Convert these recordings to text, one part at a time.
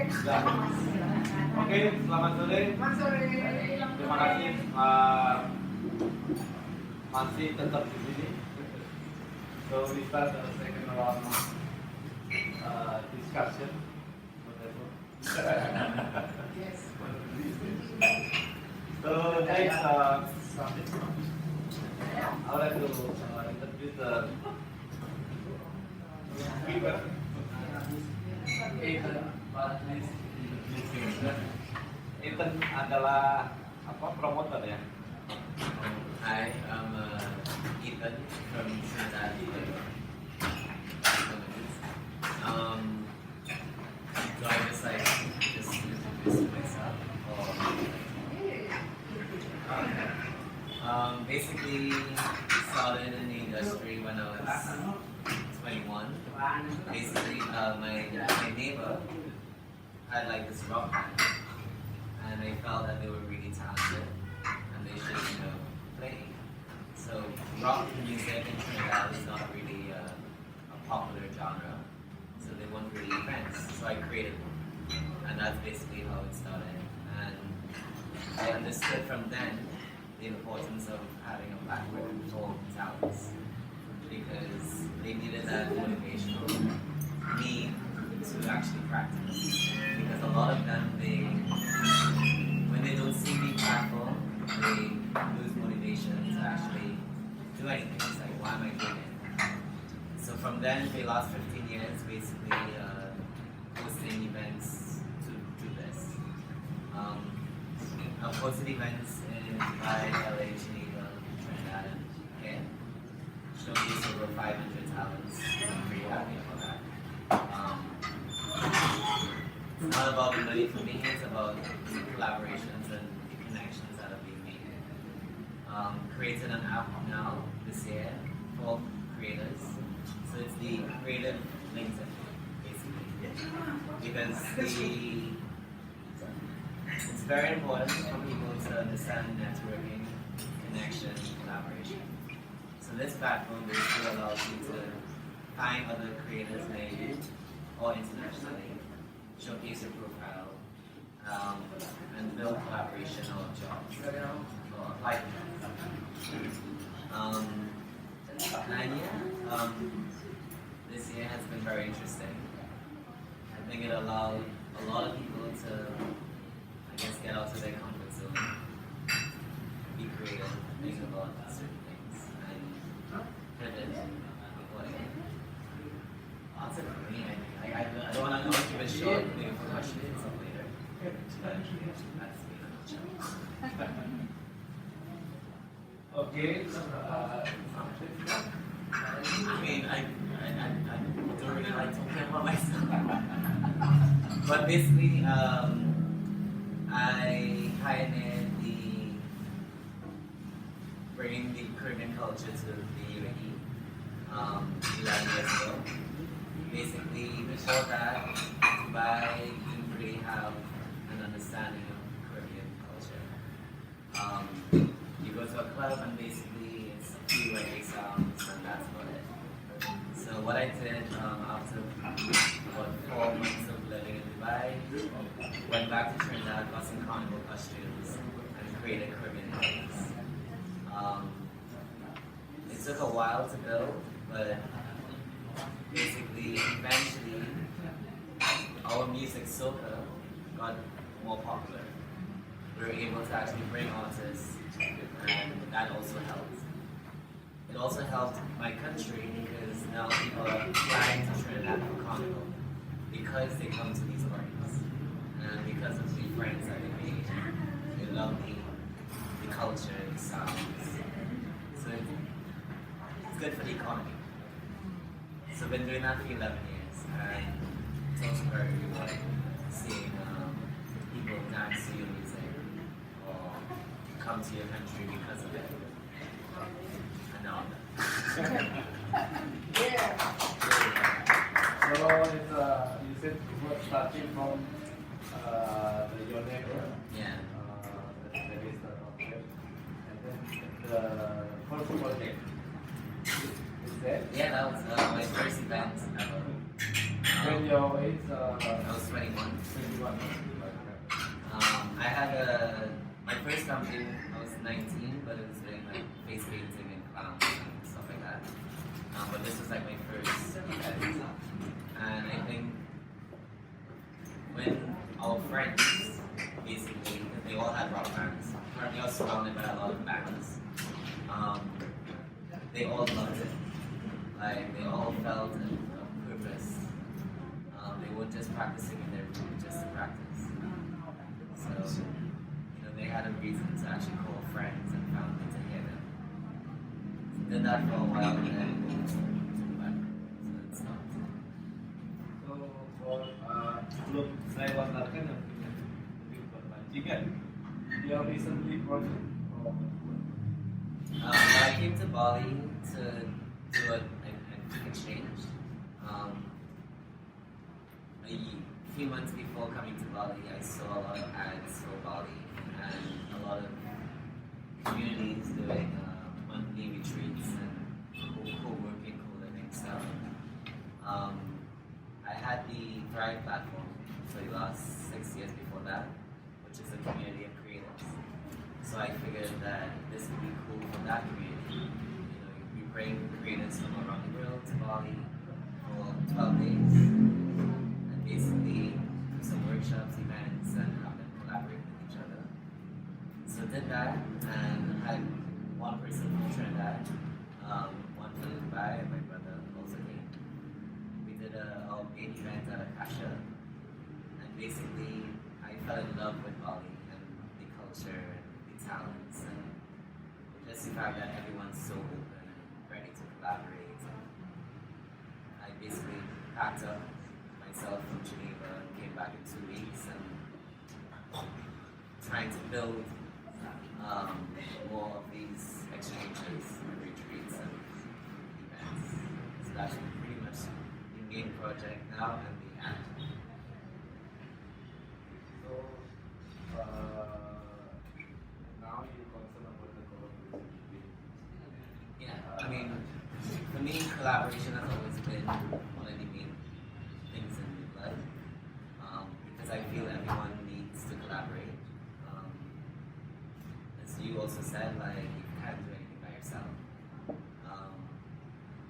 Oke, selamat sore. Terima kasih masih tetap di sini. So we start the second round discussion. So next, I would like to introduce the speaker. Ethan adalah apa promotor ya? Hi, I'm Ethan from Trinidad. Do I just introduce myself? Basically started in the industry when I was 21. Basically, my neighbor had like this rock band, and I felt that they were really talented and they should, play. So rock music in Trinidad is not really a popular genre, so they weren't really events. So I created one, and that's basically how it started. And I understood from then the importance of having a background for talents, because they needed that motivational need to actually practice. Because a lot of them, when they don't see the platform, they lose motivation to actually do anything. It's like, why am I doing it? So from then, for the last 15 years, basically hosting events to do this. I've hosted events in Bali, LA, Geneva, Trinidad, and here. Showcase over 500 talents. I'm pretty happy about that. It's not about the money for me, it's about the collaborations and the connections that are being made. Created an app now this year for creators. So it's the creative LinkedIn, basically. Because it's very important for people to understand networking, connection, collaboration. So this platform basically allows you to find other creators maybe or internationally, showcase your profile, and build collaboration or jobs or apply for jobs. This year has been very interesting. I think it allowed a lot of people to, get out of their comfort zone, be creative, think about certain things, and pivot accordingly. That's it for me. I don't want to keep it short, maybe for questions later. That's me. Okay. I don't really like talking about myself. But basically, I pioneered bringing the Caribbean culture to the UAE 11 years ago. Basically, before that, Dubai didn't really have an understanding of Caribbean culture. You go to a club and basically it's a few reggae sounds and that's about it. So what I did after about 4 months of living in Dubai, went back to Trinidad, got some carnival costumes, and created Caribbean things. It took a while to build, but basically, eventually, our music soca got more popular. We were able to actually bring artists, and that also helped. It also helped my country because now people are flying to Trinidad for Carnival because they come to these parties. And because of the friends that they made, they love the culture, the sounds. So it's good for the economy. So I've been doing that for 11 years, and it's also very rewarding seeing people dance to your music or come to your country because of it. And now I'm done. Yeah. So it's you said you were starting from your neighbor. Yeah. That is the object, and then the first project. Yeah, that was my first event ever. When your age? I was 21. 21. I had my first company. I was 19, but it was doing like face painting and clowns and stuff like that. But this was like my first event, and I think when our friends, basically, they all had rock bands. Currently, I was surrounded by a lot of bands. They all loved it. Like they all felt a purpose. They weren't just practicing in their room just to practice. So, they had a reason to actually call friends and family to hear them. Did that for a while and then moved to back. So it stopped. So for sebelum saya wantarkan yang punya lebih berpancingan, dia recently project. I came to Bali to do an exchange. A few months before coming to Bali, I saw a lot of ads for Bali and a lot of communities doing monthly retreats and co-working, co-living stuff. I had the Thrive platform for the last 6 years before that, which is a community of creators. So I figured that this would be cool for that community. We bring creators from around the world to Bali for 12 days and basically do some workshops, events, and have them collaborate with each other. So did that and had one person from Trinidad, one from Dubai, my brother also came. We did a big event at Akasha, and basically I fell in love with Bali and the culture and the talents and just the fact that everyone's so open and ready to collaborate. And I basically packed up myself from Geneva and came back in 2 weeks and trying to build more of these exchanges and retreats and events. So that's pretty much the main project now and the app. So now you're concerned about the collaboration. Yeah, I mean, for me, collaboration has always been one of the main things in my life because I feel everyone needs to collaborate. As you also said, like you can't do anything by yourself.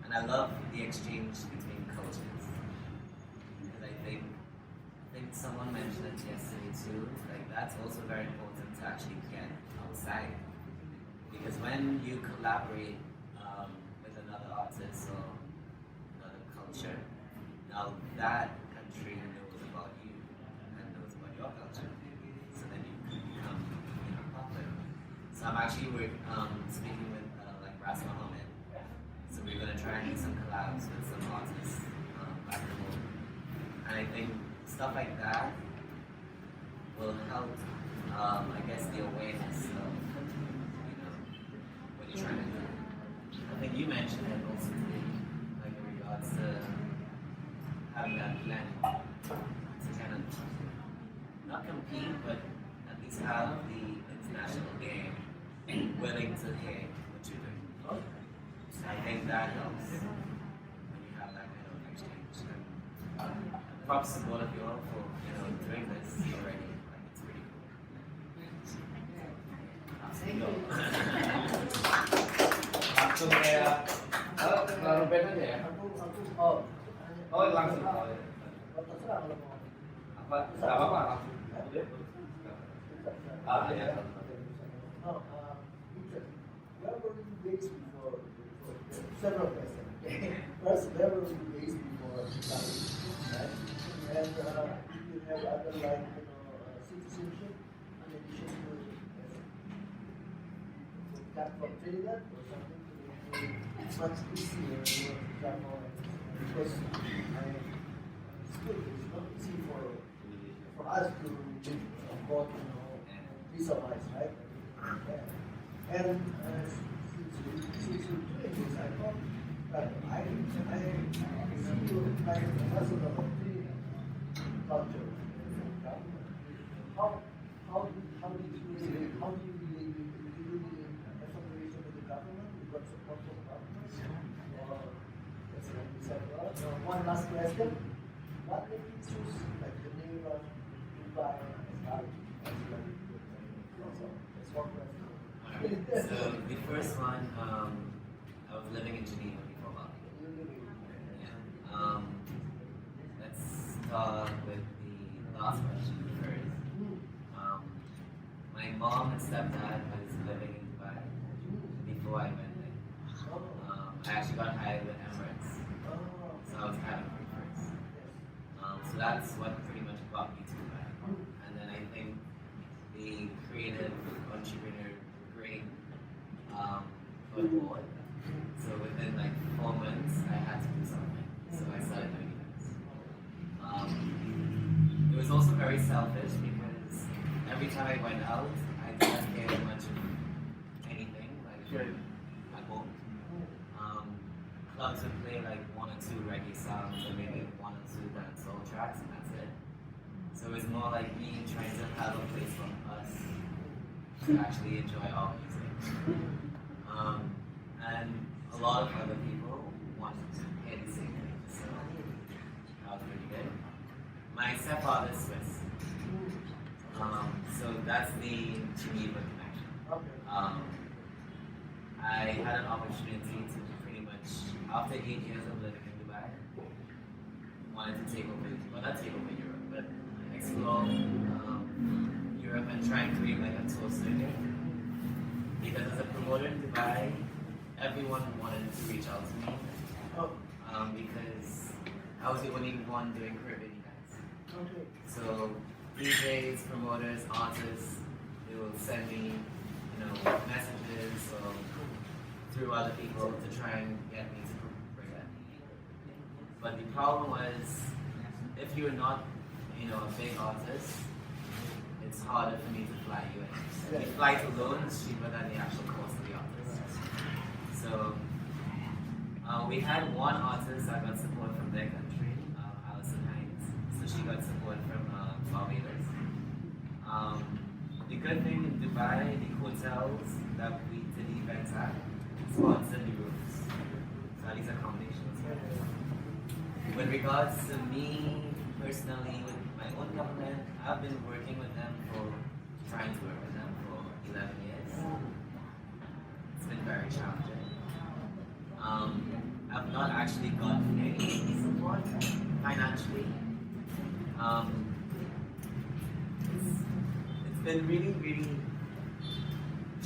And I love the exchange between cultures because I think someone mentioned it yesterday too. Like that's also very important to actually get outside because when you collaborate with another artist or another culture, now that country knows about you and knows about your culture, so then you can become popular. So I'm actually speaking with like Ras Mohammed, so we're gonna try and do some collabs with some artists back home, and I think stuff like that will help, I guess, the awareness of, what you're trying to do. I think you mentioned it also today, like in regards to having that plan to kind of not compete, but at least have the international game willing to hear what you're doing. I think that helps when you have that kind of exchange. Props to both of you all for doing this already. Like it's pretty cool. Langsung kayak Ruben aja ya. Oh langsung. Apa? Gak apa-apa langsung. Ya. We are working days before several days. First, we are working days before Bali, right? And you have other like citizenship in addition to come from Trinidad or something. It's much easier to travel because it's good. It's not easy for us to both visa-wise, right? Yeah. And since you're doing this, I thought that I see you like an ambassador of Trinidad culture. How do you relate with the government? You got support from government? Or that's like you said, one last question. What made you choose like Geneva, Dubai, Bali, that's one question. Alright, so the first one, I was living in Geneva before Bali. Yeah. Let's start with the last question first. My mom and stepdad was living in Dubai before I went there. I actually got hired with Emirates, so I was having free first. So that's what pretty much got me to Dubai. And then I think the creative entrepreneur brain got bored. So within like 4 months, I had to do something. So I started doing events. It was also very selfish because every time I went out, I didn't hear much of anything, like at home. Clubs would play like 1 or 2 reggae songs or maybe 1 or 2 dancehall tracks and that's it. So it was more like me trying to have a place for us to actually enjoy our music. And a lot of other people wanted to hear the same thing, so that was really good. My stepfather is Swiss. So that's the Geneva connection. I had an opportunity to pretty much, after 8 years of living in Dubai, wanted to take over, well not take over Europe, but explore Europe and try and create like a tour circuit. Because as a promoter in Dubai, everyone wanted to reach out to me because I was the only one doing Caribbean events. So DJs, promoters, artists, they will send me, messages or through other people to try and get me to bring that. But the problem was, if you're not, a big artist, it's harder for me to fly you in. The flight alone is cheaper than the actual cost of the artist. So we had one artist that got support from their country, Aartsen. So she got support from Barbados. The good thing in Dubai, the hotels that we did events at sponsored the rooms. So these accommodations. With regards to me personally, with my own government, I've been working with them trying to work with them for 11 years. It's been very challenging. I've not actually gotten any support financially. It's been really, really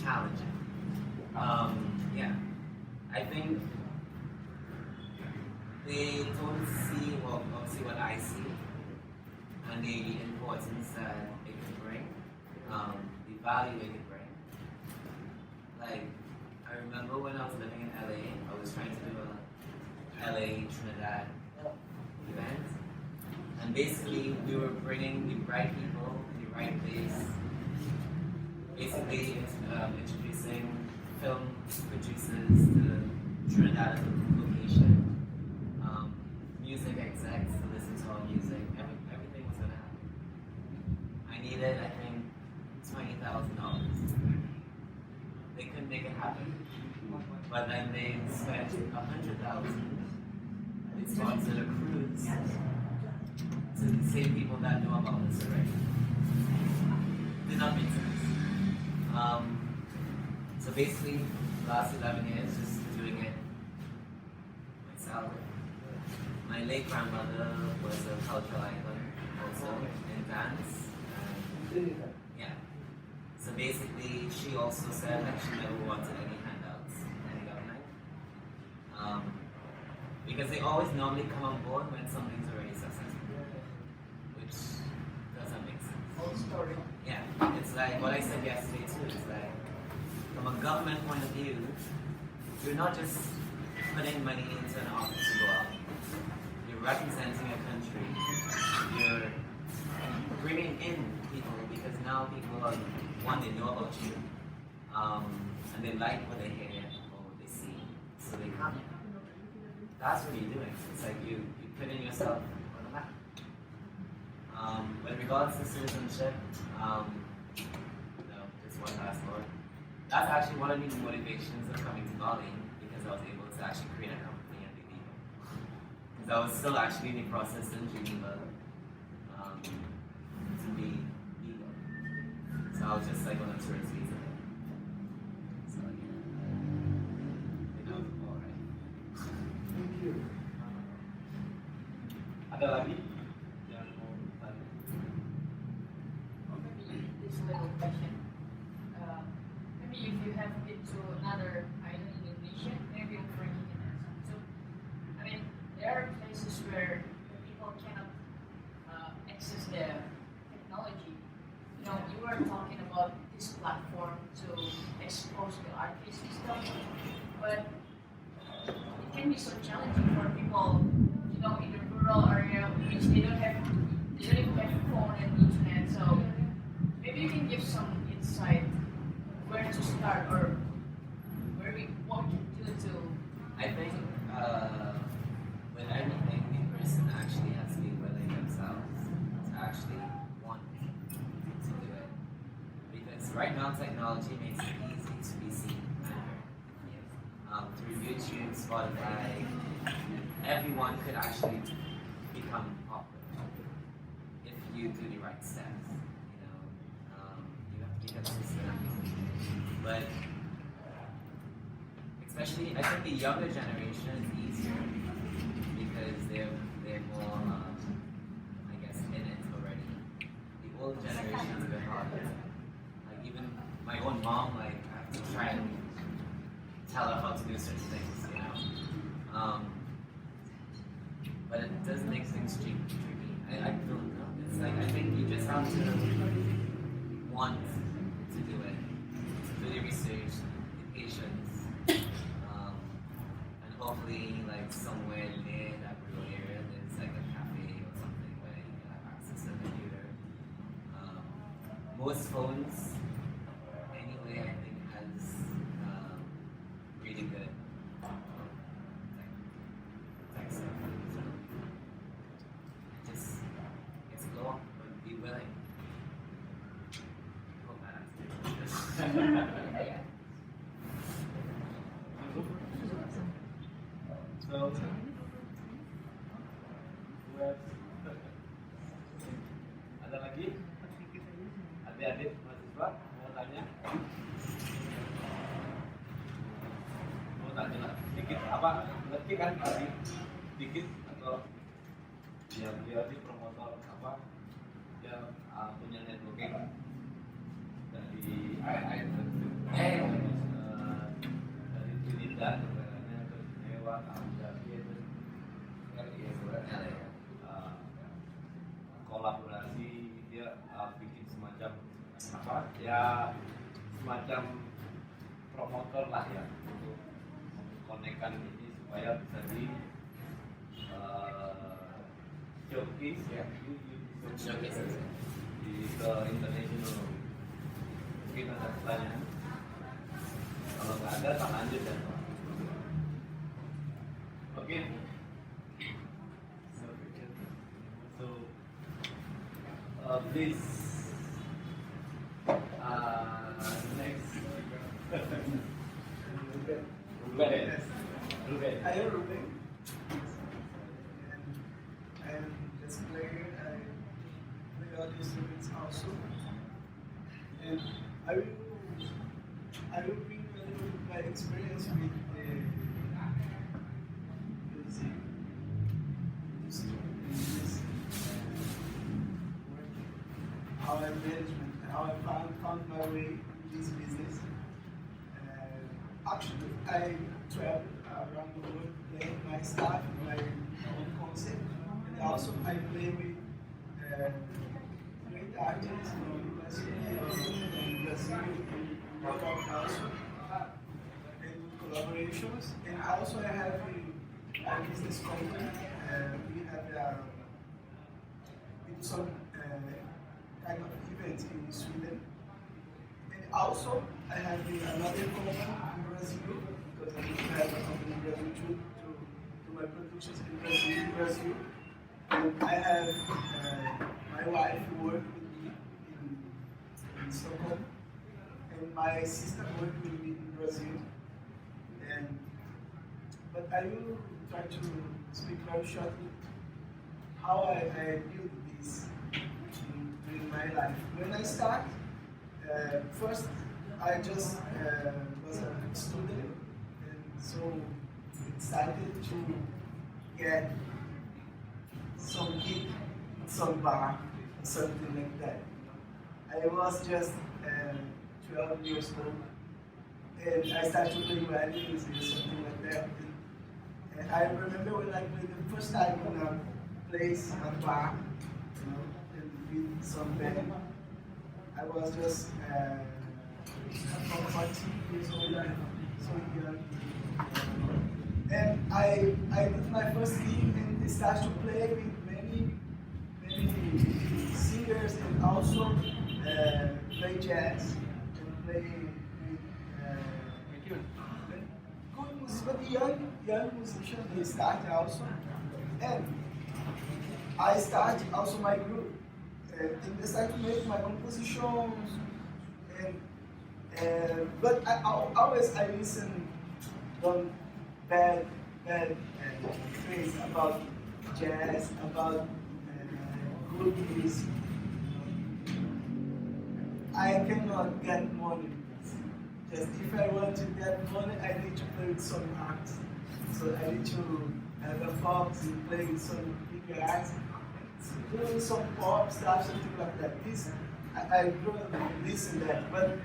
challenging. Yeah, I think they don't see what I see and the importance that it can bring, the value it can bring. Like, I remember when I was living in LA, I was trying to do a LA Trinidad event, and basically we were bringing the right people, the right place, basically introducing film producers to Trinidad as a location, music execs to listen to our music, everything was gonna happen. I needed, I think, $20,000. They couldn't make it happen. But then they spent $100,000. They sponsored a cruise to the same people that know about this already. Did not make sense. So basically, the last 11 years, just doing it myself. My late grandmother was a cultural icon, also in dance. Yeah. So basically, she also said that she never wanted any handouts from any government. Because they always normally come on board when something's already successful, which doesn't make sense. Whole story. Yeah, it's like what I said yesterday too. It's like, from a government point of view, you're not just putting money into an office to go out. You're representing a country. You're bringing in people because now people are, one, they know about you, and they like what they hear or what they see, so they come. That's what you're doing. It's like you putting yourself on the map. With regards to citizenship, just one last word. That's actually one of the motivations of coming to Bali, because I was able to actually create a company and be legal. Because I was still actually in the process in Geneva to be was just like on a tourist visa. So yeah, it was alright. Thank you. Ada lagi yang mau tanya? Maybe this little question. Maybe if you have been to another island in Indonesia, maybe on Franki can answer. So, I mean, there are places where people cannot access the technology. You know, you were talking about this platform to expose the artists and stuff, but it can be so challenging for people, you know, in the rural area because they don't even have phone and internet. So maybe you can give some insight where to start or what we can do to. I think with everything, the person actually has to be willing themselves to actually want to do it. Because right now, technology makes it easy to be seen through YouTube, Spotify. Everyone could actually become popular if you do the right steps. You know, you have to be consistent. But especially, I think the younger generation is easier because they're more, I guess, in it already. The old generation is a bit harder. Like even my own mom, like I have to try and tell her how to do certain things, you know. But it does make things tricky. I don't know. It's like I think you just have to want to do it, do the research, the patience, and hopefully like somewhere near that rural area there's like a cafe or something where you can have access to a computer. Most phones, anyway, I think has really good tech stuff. So just explore, but be willing. Hope that answers. So, ada lagi? Adik-adik mahasiswa mau tanya? Mau tanya lah, sedikit apa? Ngerti kan tadi? Sedikit atau ya dia di promotor apa? Dia punya networking dari dari Nita sebenarnya terus Dewa, kolaborasi dia bikin semacam apa ya semacam promotor lah ya untuk mengkonekkan ini supaya bisa di showcase ya Showcase. di ke international. Mungkin ada pertanyaan, kalau nggak ada tak lanjut ya. Oke. So, please, next. Ruben. I am Ruben. And as a player, I play all the instruments also. And I will bring a little bit my experience with the music industry, how I management, how I found my way in this business. Actually, I travel around the world playing my stuff, my own concept, and also I play with great artists from Brazil, also, and collaborations. And also I have a business company. We do some kind of events in Sweden. And also I have another company in Brazil, because I have a company in Brazil to do my productions in Brazil. And I have my wife who work with me in Stockholm, and my sister work with me in Brazil. But I will try to speak very shortly how I built this during my life. When I start, first I just was a student, and so excited to get some gig, some bar, something like that. I was just 12 years old, and I started to play violins or something like that. And I remember when I played the first time in a place, a bar, you know, and with some band. I was just 14 years old, so young. And I did my first gig and started to play with many singers and also play jazz and play with good music, but young musicians, they start also. And I start also my group. And I start to make my compositions, but always I listen on bad things about jazz, about good music. I cannot get money. Just if I want to get money, I need to play with some arts. So I need to have a box and play with some big arts. Doing some pop stuff, something like that. This I don't listen to that, but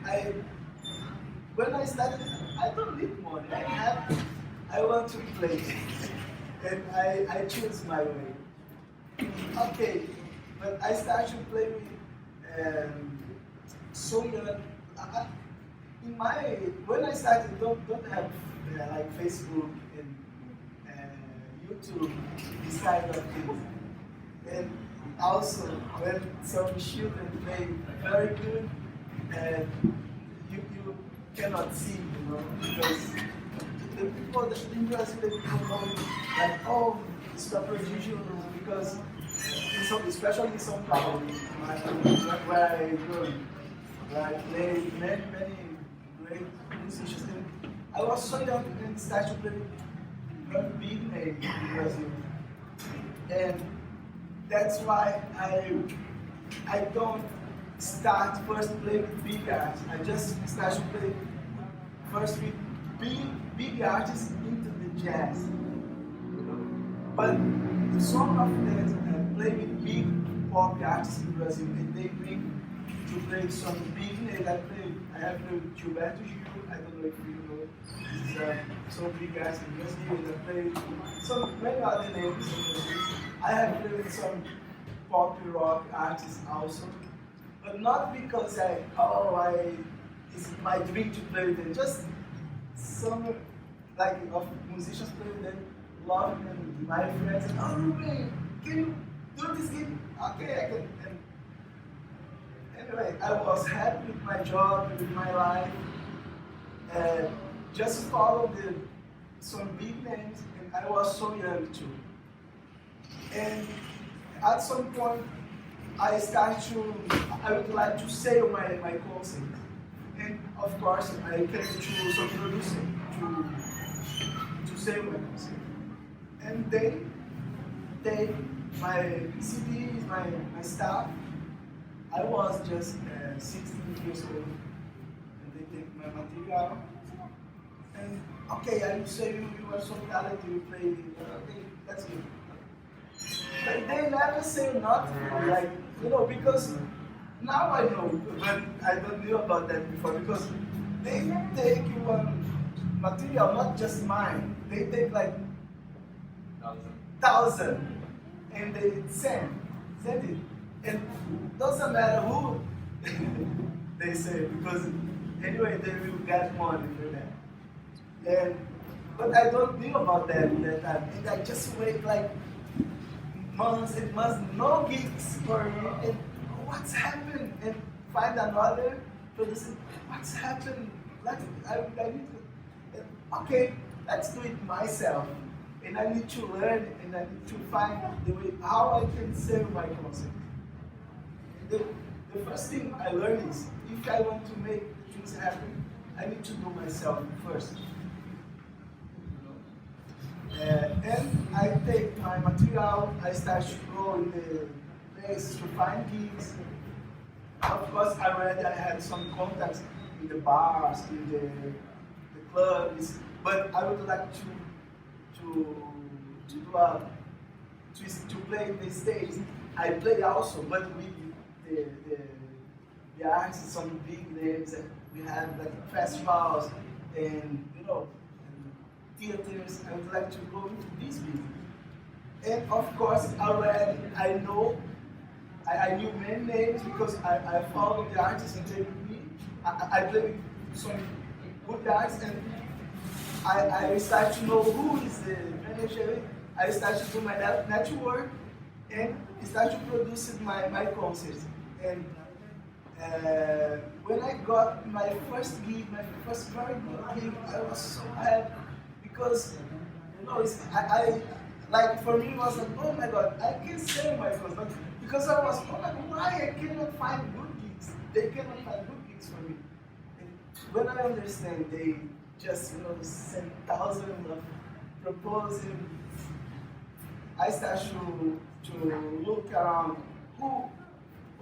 when I started, I don't need money. I want to play, and I choose my way. Okay, but I started to play with so young. When I started, don't have like Facebook and YouTube, this kind of things. And also, when some children play very good, and you cannot see, you know, because the people in Brazil, the people know that, oh, it's a prodigious, because especially in São Paulo, where I grew, where I played many great musicians. And I was so young and started to play very big names in Brazil. And that's why I don't start first play with big artists. I just start to play first with big artists into the jazz. You know? But some of them play with big pop artists in Brazil, and they bring to play some big names. I have played Gilberto Gil. I don't know if you know. He's so big artist in Brazil. And I played some many other names. I have played with some pop rock artists also, but not because it's my dream to play with them. Just some like of musicians play with them, love them, my friends. And, oh, Ruben, can you do this game? Okay, I can. And anyway, I was happy with my job, with my life, and just follow some big names. And I was so young too. And at some point, I would like to sell my concert. And of course, I came to some producer to sell my concert. And they take my CDs, my stuff. I was just 16 years old. And they take my material. And okay, I will say you are so talented, you play. Okay, that's good. But they never say nothing, like, you know, because now I know, but I don't know about that before, because they take one material, not just mine, they take like 1,000 and they send it. And doesn't matter who they say, because anyway they will get money for that. But I don't know about that time, and I just wait like months and months, no gigs for me, and what's happened? And find another producer, what's happened? I need to, okay, let's do it myself. And I need to learn, and I need to find the way how I can sell my concept. The first thing I learned is, if I want to make things happen, I need to do myself first. And I take my material, I start to go in the place to find gigs. Of course, I had some contacts in the bars, in the clubs, but I would like to play in the States. I play also, but with the artists, some big names. We had like festivals and and theaters. I would like to go into this business. And of course, already I knew many names because I followed the artists and they with me. I play with some good artists and I start to know who is the manager. I start to do my network and start to produce my concerts. And when I got my first gig, my first very good gig, I was so happy because I like for me it was like, oh my God, I can sell my clothes, but because I was, oh my God, why I cannot find good gigs? They cannot find good gigs for me. And when I understand they just send thousands of proposals, I start to look around who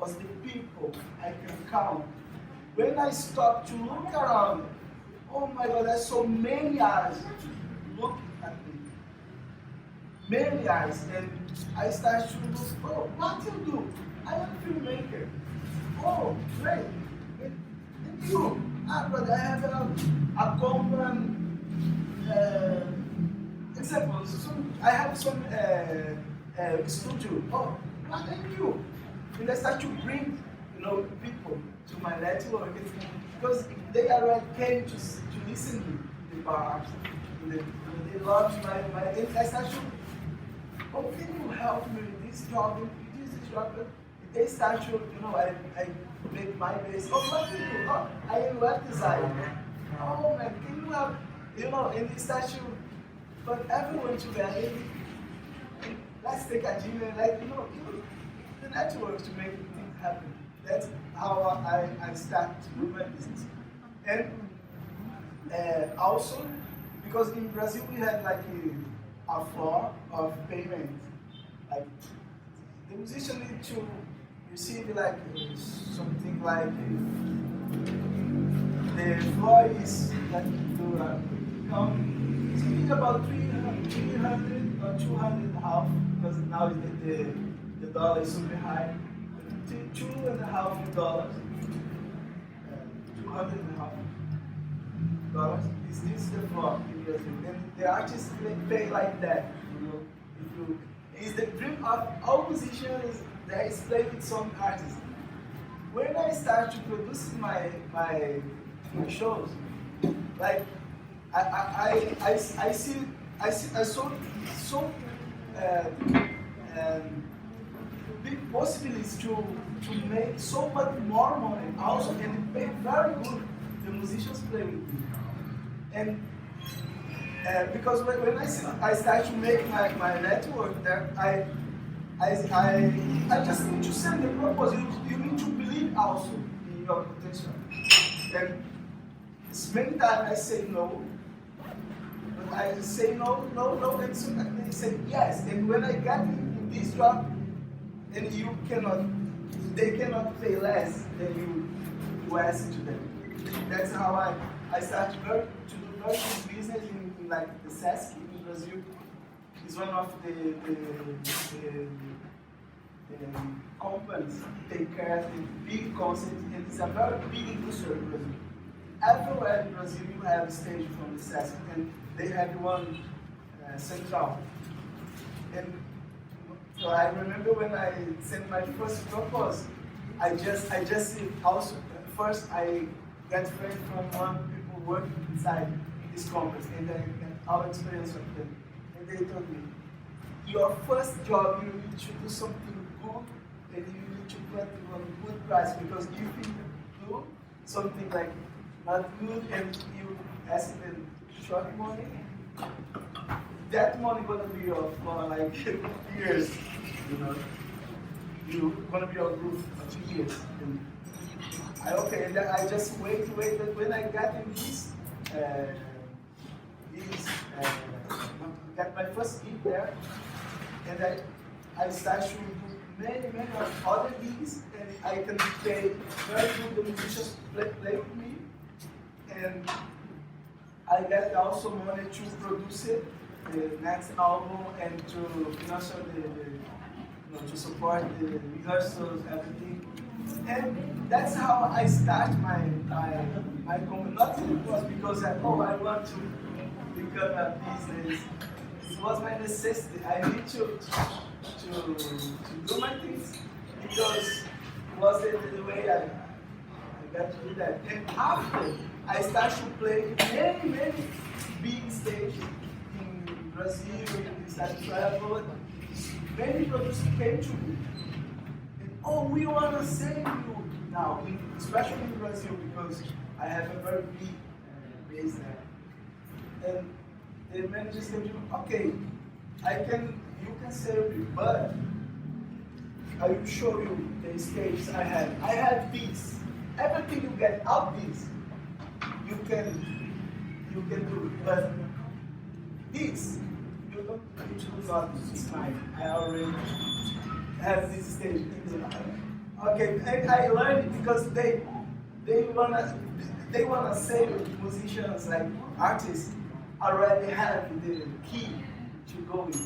was the people I can count. When I stop to look around, oh my God, there's so many eyes looking at me. Many eyes, and I start to look, oh, what you do? I am a filmmaker. Oh, great. And you? But I have a common example. I have some studio. Oh, what are you? And I start to bring people to my network because they already came to listen to the bars. They love my and I start to, oh, can you help me with this job? This job? They start to, I make my base. Oh, what do you do? Oh, I am web designer. Oh man, can you help? And they start to put everyone together. And let's take a dinner, the network to make things happen. That's how I start to do my business. And also, because in Brazil we had like a floor of payment. Like the musician need to receive like something like the floor is like to come. It's maybe about 300 or 200 half because now the dollar is super high. $2.5. $2.5. This is the floor in Brazil. And the artists pay like that. It's the dream of all musicians that is played with some artists. When I start to produce my shows, like I saw so big possibilities to make so much more money also and pay very good the musicians play with me. And because when I start to make my network there, I just need to send the proposal. You need to believe also in your potential. And many times I say no, but I say no, and sometimes they say yes. And when I get in this job, and they cannot pay less than you ask to them. That's how I start to do very good business in like the Sesc in Brazil. It's one of the companies take care of the big concerts, and it's a very big industry in Brazil. Everywhere in Brazil you have a stage from the Sesc, and they have one central. And so I remember when I sent my first proposal, I just also first I got friends from one people working inside this company and our experience with them. And they told me, your first job you need to do something good and you need to put it on a good price because if you do something like not good and you ask them short money, that money gonna be for like years, You're gonna be on roof for 2 years. And and then I just wait. But when I got in got my first gig there, and I started to many of other gigs, and I can pay very good musicians play with me, and I get also money to produce it, the next album, and to financial to support the rehearsals, everything. And that's how I start my company. Not it was because I want to become a business. It was my necessity. I need to do my things because it was the way I got to do that. And after I started to play many big stages in Brazil, and started to travel, many producers came to me. Oh, we want to send you now, especially in Brazil, because I have a very big base there. And the manager said, okay, you can serve me, but I will show you the stages I have. I have this. Everything you get out this, you can do it. But this, you don't need to do nothing. It's mine. I already have this stage. Okay, and I learned it because they wanna say musicians like artists already have the key to go with.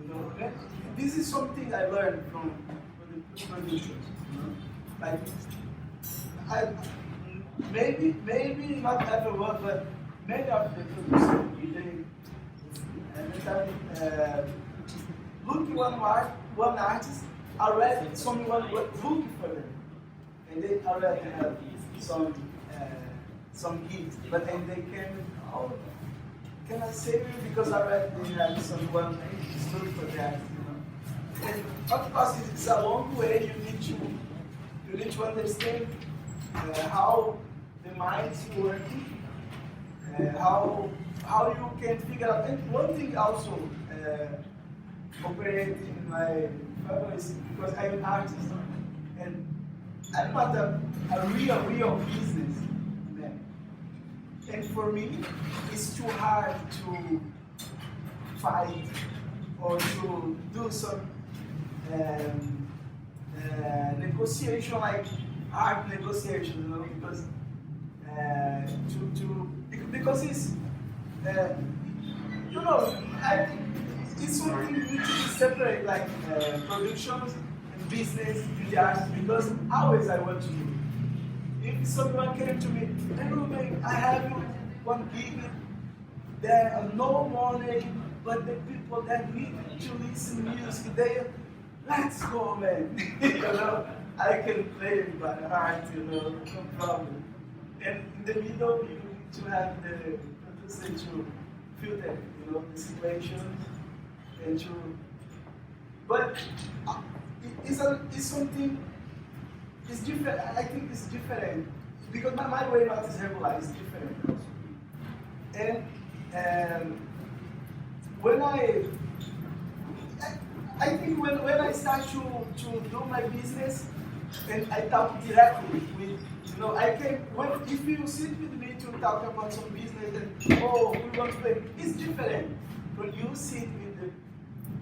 You know, this is something I learned from the producers. You know, like maybe not everyone, but many of the producers look one artist already someone looking for them, and they already have some gigs, but then they can I say you because already they have someone who's looking for that, you know. And of course it's a long way. You need to understand how the mind's working, how you can figure out. And one thing also operate in my favor is because I'm an artist and I'm not a real businessman. And for me, it's too hard to fight or to do some negotiation, like hard negotiation, you know, because it's you know, I think it's something we need to separate, like productions and business in the arts, because always I want to do. If someone came to me, hey, I have one gig, there are no money, but the people that need to listen to music, let's go, man. You know, I can play it by heart, you know, no problem. And in the middle, you need to have the producer to feel that, you know, the situation, and to. But it's something. It's different. I think it's different because my way not is regular. It's different also. And when I think when I start to do my business, and I talk directly with, you know, I can, if you sit with me to talk about some business and, oh, we want to play, it's different. When you sit with the,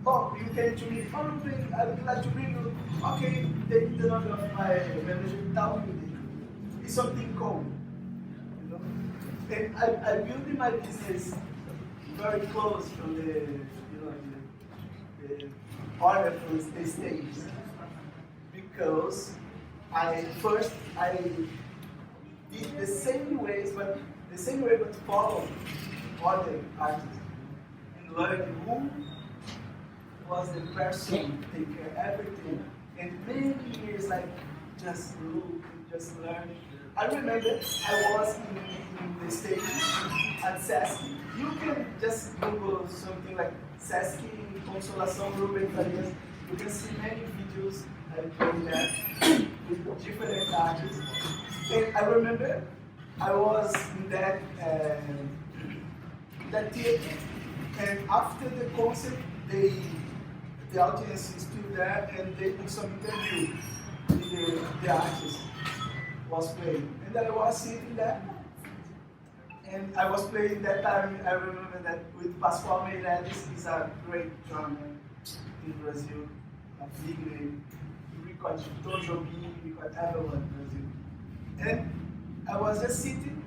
oh, you came to me, oh, I would like to bring you, okay, take the number of my manager, talk with him. It's something common, you know. And I build my business very close from the, you know, the order from the stage. Because I did the same way, but follow other artists and learn who was the person take care of everything. And many years, like just look, just learn. I remember I was in the stage at Sesc. You can just Google something like Sesc Consolação Grupo Italiano. You can see many videos. I played that with different artists. And I remember I was in that theater, and after the concert, the audience is still there, and they did some interview with the artist was playing. And I was sitting there, and I was playing that time. I remember that with Pascoal Meireles, he's a great drummer in Brazil. a big name. He recorded Tom Jobim, he recorded everyone in Brazil. And I was just sitting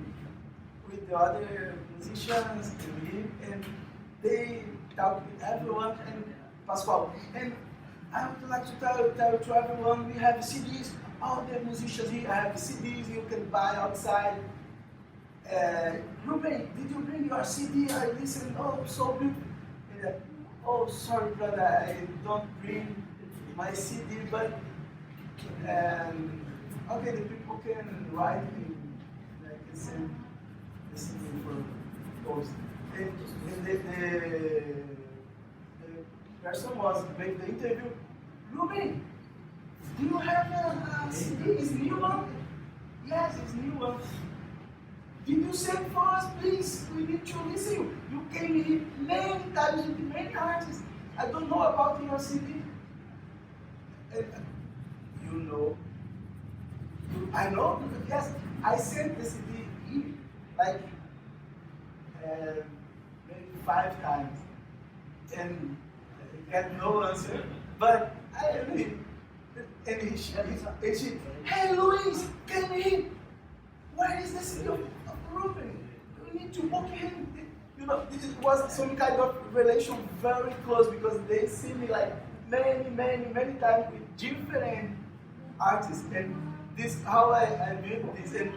with the other musicians and him, and they talked with everyone and Pascal. And I would like to tell to everyone, we have CDs, all the musicians here have CDs you can buy outside. Ruben, did you bring your CD? I listened, oh, so beautiful. And, oh, sorry, brother, I don't bring my CD, but okay, the people can write me, like, send the CD for post. And the person was making the interview. Ruben, do you have a CD? Is new one? Yes, it's new one. Did you send for us, please? We need to listen you. You came here many times with many artists. I don't know about your CD. You know. I know, yes. I sent the CD here, like maybe 5 times. And got no answer. But I mean, and she, hey Luis, come in. Where is the CD of Ruben? We need to book him. You know, it was some kind of relation very close because they see me like many times with different artists. And this how I built this. And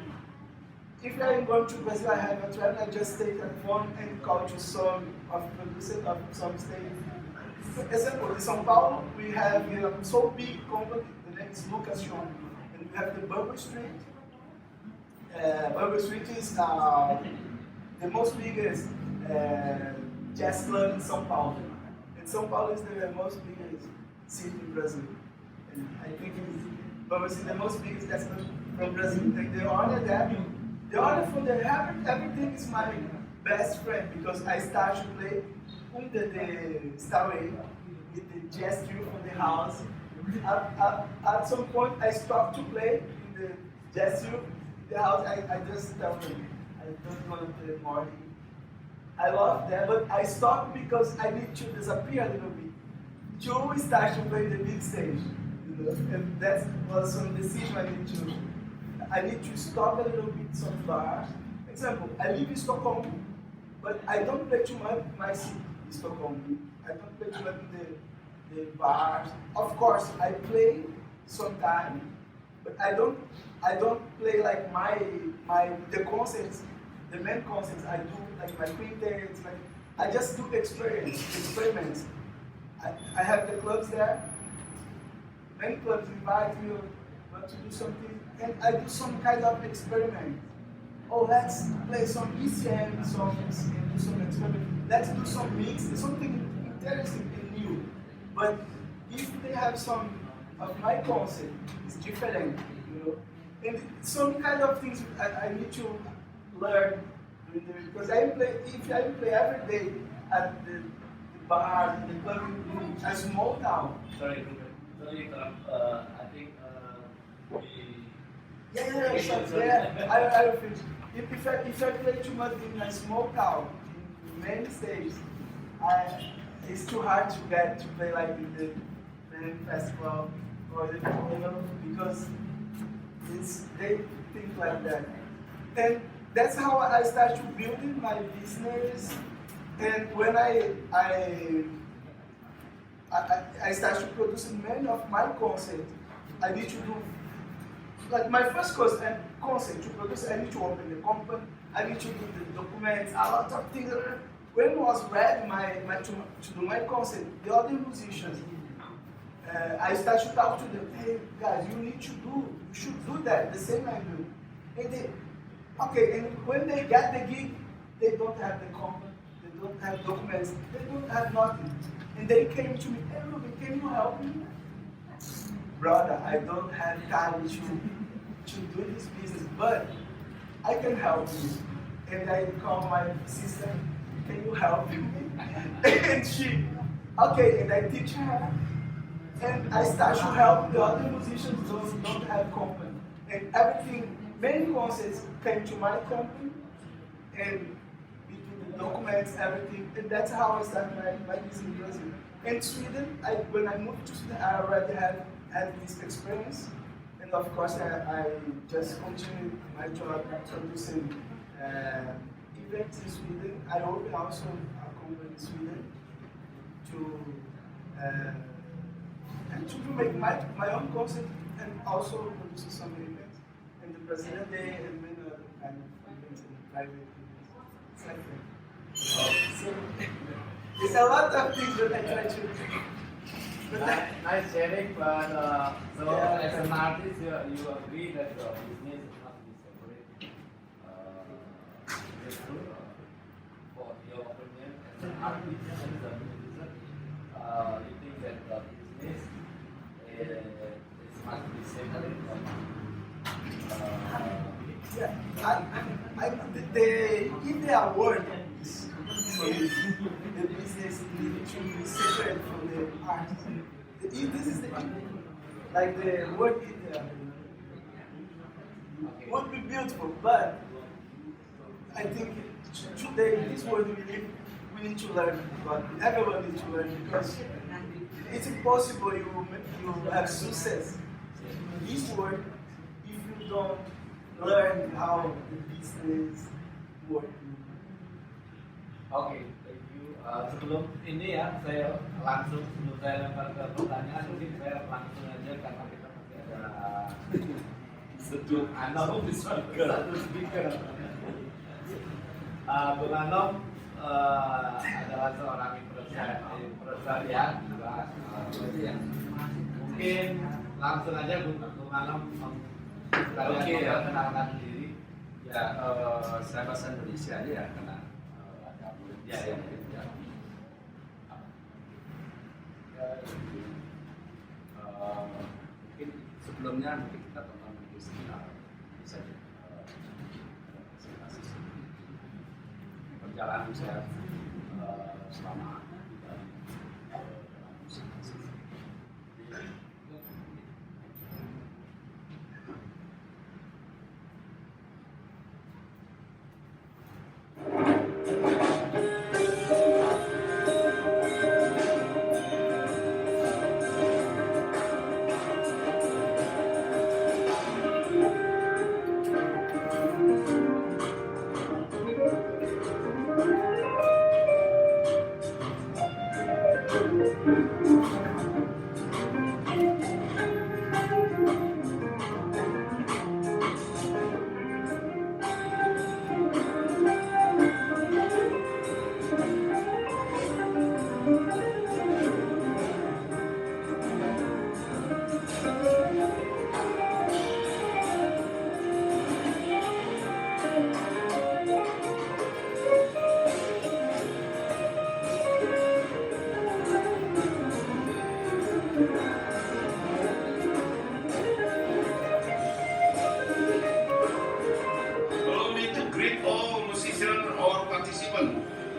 if I'm going to Brazil, I have a travel, I just take a phone and call to some of producers of some states. For example, in São Paulo, we have a so big company, the name is Lucas João, and we have the Bourbon Street. Bourbon Street is the most biggest jazz club in São Paulo. And São Paulo is the most biggest city in Brazil. And I think Bourbon Street is the most biggest jazz club from Brazil. And the owner there, the owner from the everything is my best friend because I started to play under the stairway with the jazz trio from the house. At some point, I stopped to play in the jazz trio. The house, I just tell them, I don't want to play more. I love that, but I stopped because I need to disappear a little bit. To start to play the big stage, you know, and that was some decision I need to stop a little bit some bars. Example, I live in Stockholm, but I don't play too much my city in Stockholm. I don't play too much in the bars. Of course, I play sometimes, but I don't play like the concerts, the main concerts I do, like my quintets, like I just do experiments. I have the clubs there. Many clubs invite me to do something, and I do some kind of experiment. Oh, let's play some ECM songs and do some experiment. Let's do some mix, something interesting and new. But if they have some of my concept, it's different, you know. And some kind of things I need to learn because if I play every day at the bar, in the club, in a small town. Sorry to interrupt. I think I will finish. If I play too much in a small town, in many states, it's too hard to get to play like in the festival or the because they think like that. And that's how I start to building my business. And when I start to produce many of my concepts, I need to do like my first concept to produce. I need to open the company. I need to do the documents, a lot of things. When I was ready to do my concept, the other musicians, I start to talk to them. Hey guys, you should do that the same I do. And and when they get the gig, they don't have the company, they don't have documents, they don't have nothing. And they came to me, hey Ruben, can you help me? Brother, I don't have time to do this business, but I can help you. And I call my sister, can you help me? And she, okay, and I teach her. And I start to help the other musicians who don't have company. And everything, many concerts came to my company, and we do the documents, everything. And that's how I started my business in Brazil. in Sweden, when I moved to Sweden, I already had this experience, and of course I just continued my job producing events in Sweden. I opened also a company in Sweden to make my own concert and also producing some events in the Brazilian Day and many other kind of events in private events. It's like that. So it's a lot of things that I try to do. Nice sharing, but so as an artist, you agree that the business is not be separate. Is it true? For your opinion, as an artist and as a musician, you think that the business is must be separate from? If they are working, so the business needs to be separate from the art. This is the like the work in there would be beautiful, but I think today in this world we live, we need to learn. But everyone needs to learn because it's impossible you have success in this world if you don't learn how the business works. Oke, thank you. Sebelum ini ya, saya langsung sebelum saya lempar ke pertanyaan, mungkin saya langsung aja karena kita masih ada sejumlah Anom di satu speaker. Bung Anom adalah seorang impresariat juga. Mungkin langsung aja Bung Anom Oke, ya. memperkenalkan diri. Ya, saya bahasa Indonesia aja ya, karena ada murid yang mungkin tidak. Mungkin sebelumnya mungkin kita tonton video sekitar saja presentasi perjalanan saya selama dalam musik.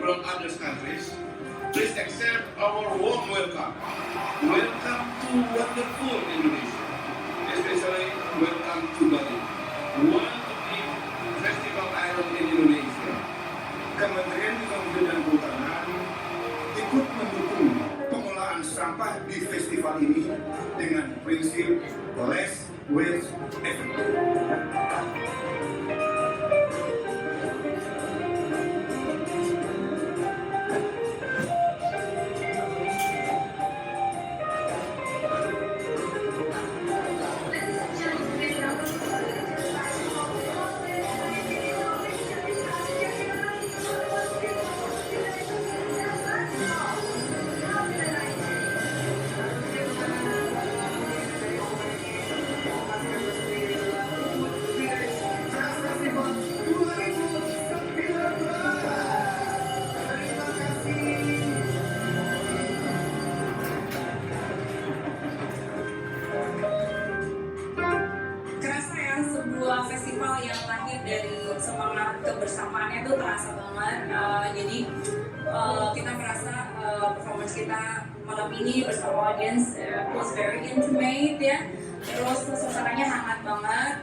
From other countries, please accept our warm welcome. Welcome to wonderful Indonesia, especially welcome to Bali, one of the festival island in Indonesia. Kementerian Lingkungan dan Kehutanan ikut mendukung pengolahan sampah di festival ini dengan prinsip less waste effort. Festival yang lahir dari semangat kebersamaannya itu terasa banget. Jadi kita merasa performance kita malam ini bersama audience was very intimate ya. Terus suasananya hangat banget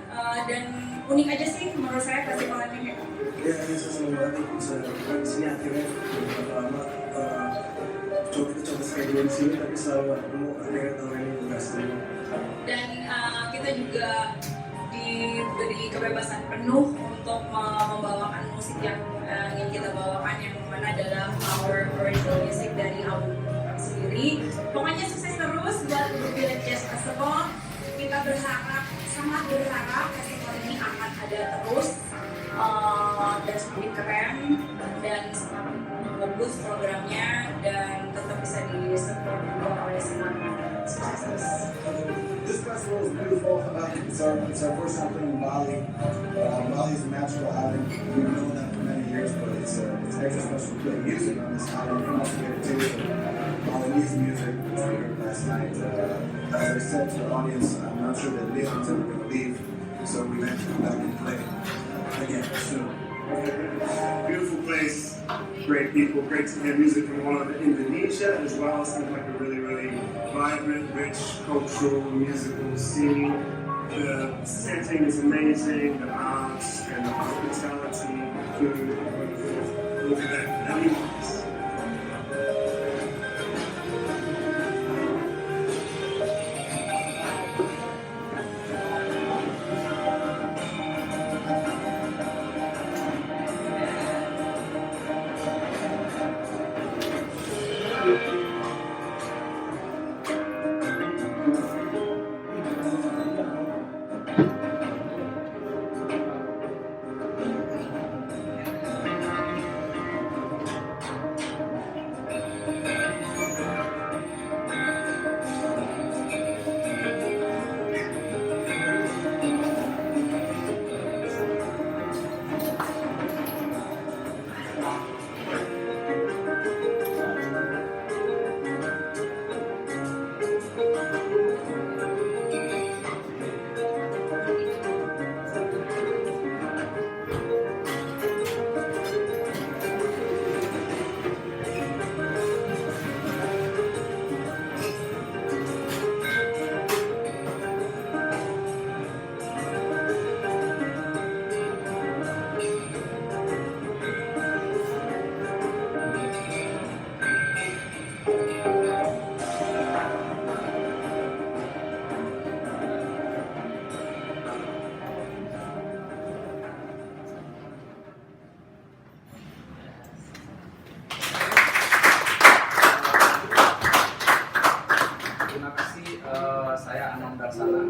dan unik aja sih menurut saya festival ini. Ya, ini saya senang banget bisa di sini akhirnya beberapa lama coba schedule di sini tapi selalu ketemu akhirnya tahun ini udah sering. Dan kita juga diberi kebebasan penuh untuk membawakan musik yang ingin kita bawakan, yang mana adalah our original music dari album kami sendiri. Pokoknya sukses terus buat Village Jazz Festival. Kita sangat berharap festival ini akan ada terus dan semakin keren dan semakin bagus programnya dan tetap bisa di-support juga oleh semua. Sukses terus. This festival is beautiful. It's our first time playing in Bali. Bali is a magical island. We've known that for many years, but it's extra special to play music on this island and also get to taste Balinese music, which we heard last night. As I said to the audience, I'm not sure that Leon's ever going to leave, so we meant to come back and play again soon. Beautiful place, great people, great to hear music from all over Indonesia as well. It seems like a really, really vibrant, rich cultural musical scene. The setting is amazing, the arts and the hospitality, food, look at that, everyone's. Saya Anom Darsana,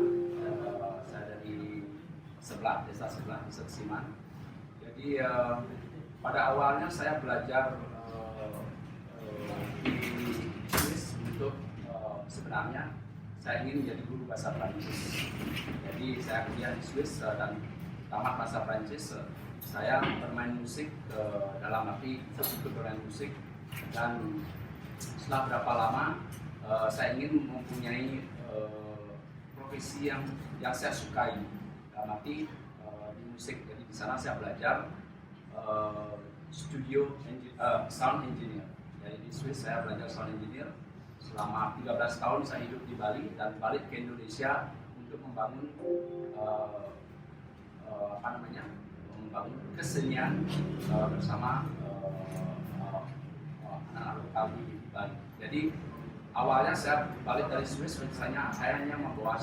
saya dari desa sebelah, desa Siman. Jadi pada awalnya saya belajar di Swiss untuk sebenarnya saya ingin menjadi guru bahasa Prancis. Jadi saya kuliah di Swiss dan tamat bahasa Prancis. Saya bermain musik dalam arti saya bermain musik, dan setelah berapa lama saya ingin mempunyai profesi yang saya sukai, dalam arti di musik. Jadi di sana saya belajar sound engineer. Jadi di Swiss saya belajar sound engineer selama 13 tahun. Saya hidup di Bali dan balik ke Indonesia untuk membangun membangun kesenian bersama anak-anak lokal di Bali. Jadi awalnya saya balik dari Swiss, misalnya saya hanya membawa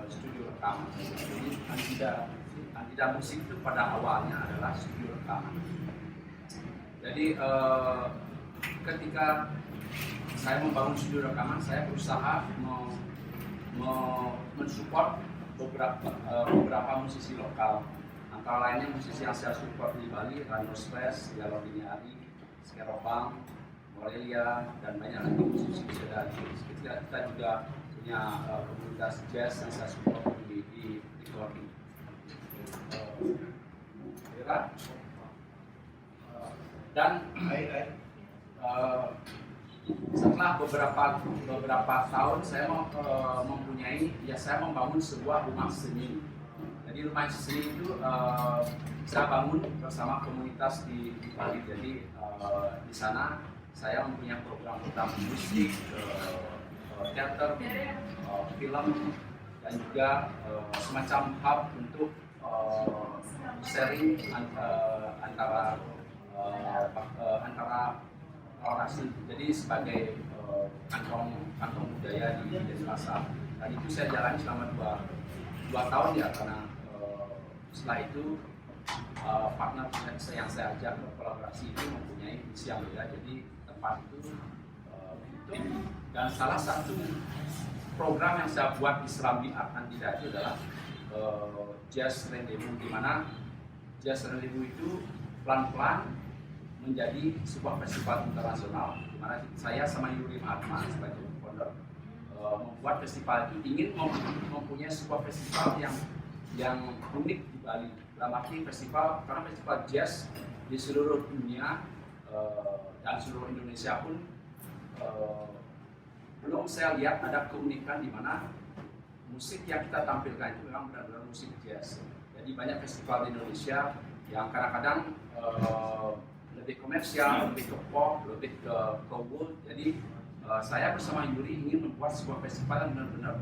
studio rekaman. Jadi Nita musik itu pada awalnya adalah studio rekaman. Jadi ketika saya membangun studio rekaman, saya berusaha mensupport beberapa musisi lokal. Antara lainnya musisi yang saya support di Bali, Harsoe, Loii, Skeropang, Morelia, dan banyak lagi musisi dari. Kita juga punya komunitas jazz yang saya support di Loii. Dan setelah beberapa tahun saya saya membangun sebuah rumah seni. Jadi rumah seni itu saya bangun bersama komunitas di Bali. Jadi di sana saya mempunyai program musik, teater, film, dan juga semacam hub untuk sharing antara orasi, jadi sebagai kantong budaya di Denpasar. Dan itu saya jalani selama dua tahun ya, karena setelah itu partner yang saya ajak berkolaborasi itu mempunyai visi yang beda, jadi tempat itu tutup. Dan salah satu program yang saya buat di Serambi Art and Nita itu adalah Jazz Rendezvous, di mana Jazz Rendezvous itu pelan-pelan menjadi sebuah festival internasional, di mana saya sama Yuri Mahatma sebagai founder membuat festival itu ingin mempunyai sebuah festival yang unik di Bali. Dalam arti festival, karena festival jazz di seluruh dunia dan seluruh Indonesia pun belum saya lihat ada keunikan di mana musik yang kita tampilkan itu memang benar-benar musik jazz. Jadi banyak festival di Indonesia yang kadang-kadang lebih komersial, lebih ke pop, lebih ke wood. Jadi saya bersama Yuri ingin membuat sebuah festival yang benar-benar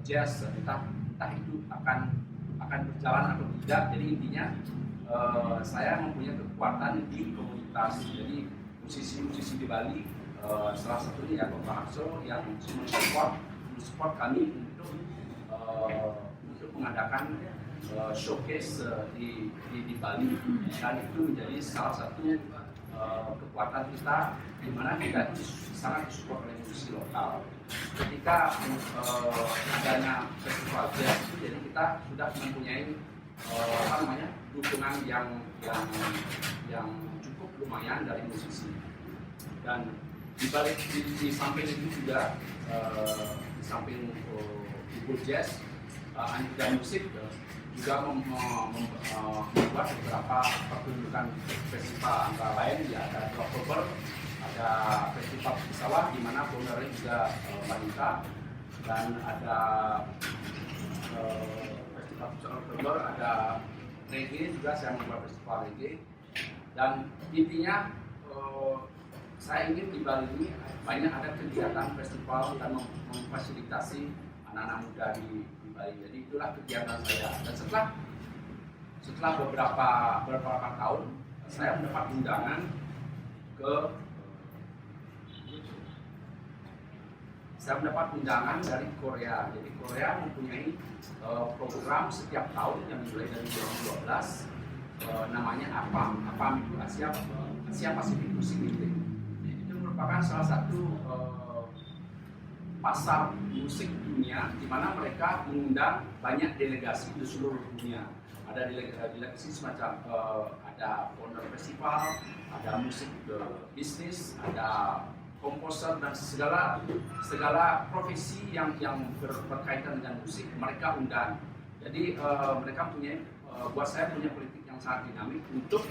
jazz, entah itu akan berjalan atau tidak. Jadi intinya saya mempunyai kekuatan di komunitas. Jadi musisi-musisi di Bali, salah satunya ya Koko Harsoe yang support kami untuk mengadakan showcase di Bali, dan itu menjadi salah satu kekuatan kita, di mana kita sangat disupport oleh musisi lokal. Ketika adanya festival jazz itu, jadi kita sudah mempunyai dukungan yang cukup lumayan dari musisi. Dan di samping itu juga di samping ibu jazz, Anita musik juga membuat beberapa pertunjukan festival, antara lain ya ada Oktober, ada festival pesawat di mana foundernya juga wanita, dan ada festival Oktober, ada reggae juga, saya membuat festival reggae. Dan intinya saya ingin di Bali ini banyak ada kegiatan festival dan memfasilitasi anak-anak muda di Bali. Jadi itulah kegiatan saya. Dan setelah beberapa tahun saya mendapat undangan dari Korea. Jadi Korea mempunyai program setiap tahun yang mulai dari 2012, namanya APAM itu Asia Pacific Music Meeting. Itu merupakan salah satu pasar musik dunia, di mana mereka mengundang banyak delegasi di seluruh dunia. Ada delegasi semacam ada founder festival, ada musik bisnis, ada komposer, dan segala profesi yang berkaitan dengan musik mereka undang. Jadi mereka buat saya punya politik yang sangat dinamik untuk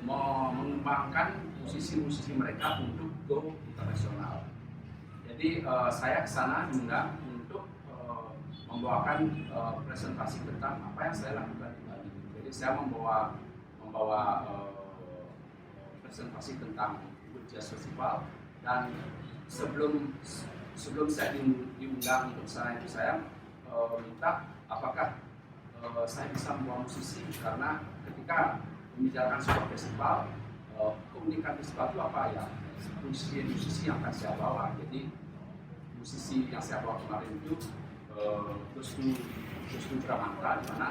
mengembangkan musisi-musisi mereka untuk go internasional. Jadi saya ke sana diundang untuk membawakan presentasi tentang apa yang saya lakukan di Bali. Jadi saya membawa presentasi tentang Jazz Festival, dan sebelum saya diundang untuk sana itu saya minta apakah saya bisa membawa musisi, karena ketika membicarakan sebuah festival, keunikan festival itu apa ya? Musisi yang akan saya bawa. Jadi musisi yang saya bawa kemarin itu Auguste Bramanta, di mana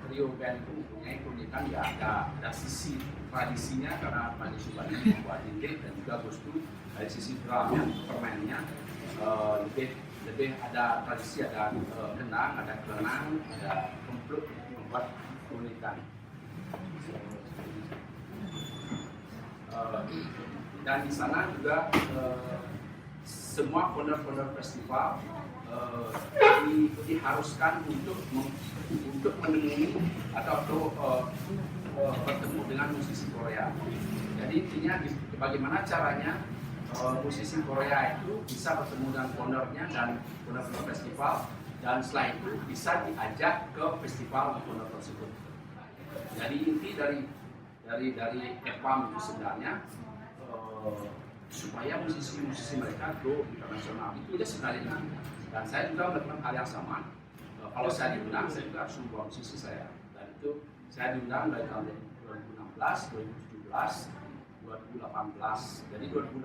trio band itu mempunyai keunikan ya, ada sisi tradisinya karena tradisi Bali membuat dinding, dan juga Auguste dari sisi drumnya, permainnya lebih ada tradisi, ada gendang, ada kelenang, ada kempluk, membuat keunikan. Dan di sana juga semua founder festival diharuskan untuk menemui atau bertemu dengan musisi Korea. Jadi intinya bagaimana caranya musisi Korea itu bisa bertemu dengan foundernya dan founder festival, dan setelah itu bisa diajak ke festival founder tersebut. Jadi inti dari EPAM itu sebenarnya supaya musisi-musisi mereka go internasional, itu aja sebenarnya. Dan saya juga melakukan hal yang sama. Kalau saya diundang, saya juga harus membawa musisi saya. Dan itu saya diundang dari tahun 2016, 2017, 2018. Jadi 2018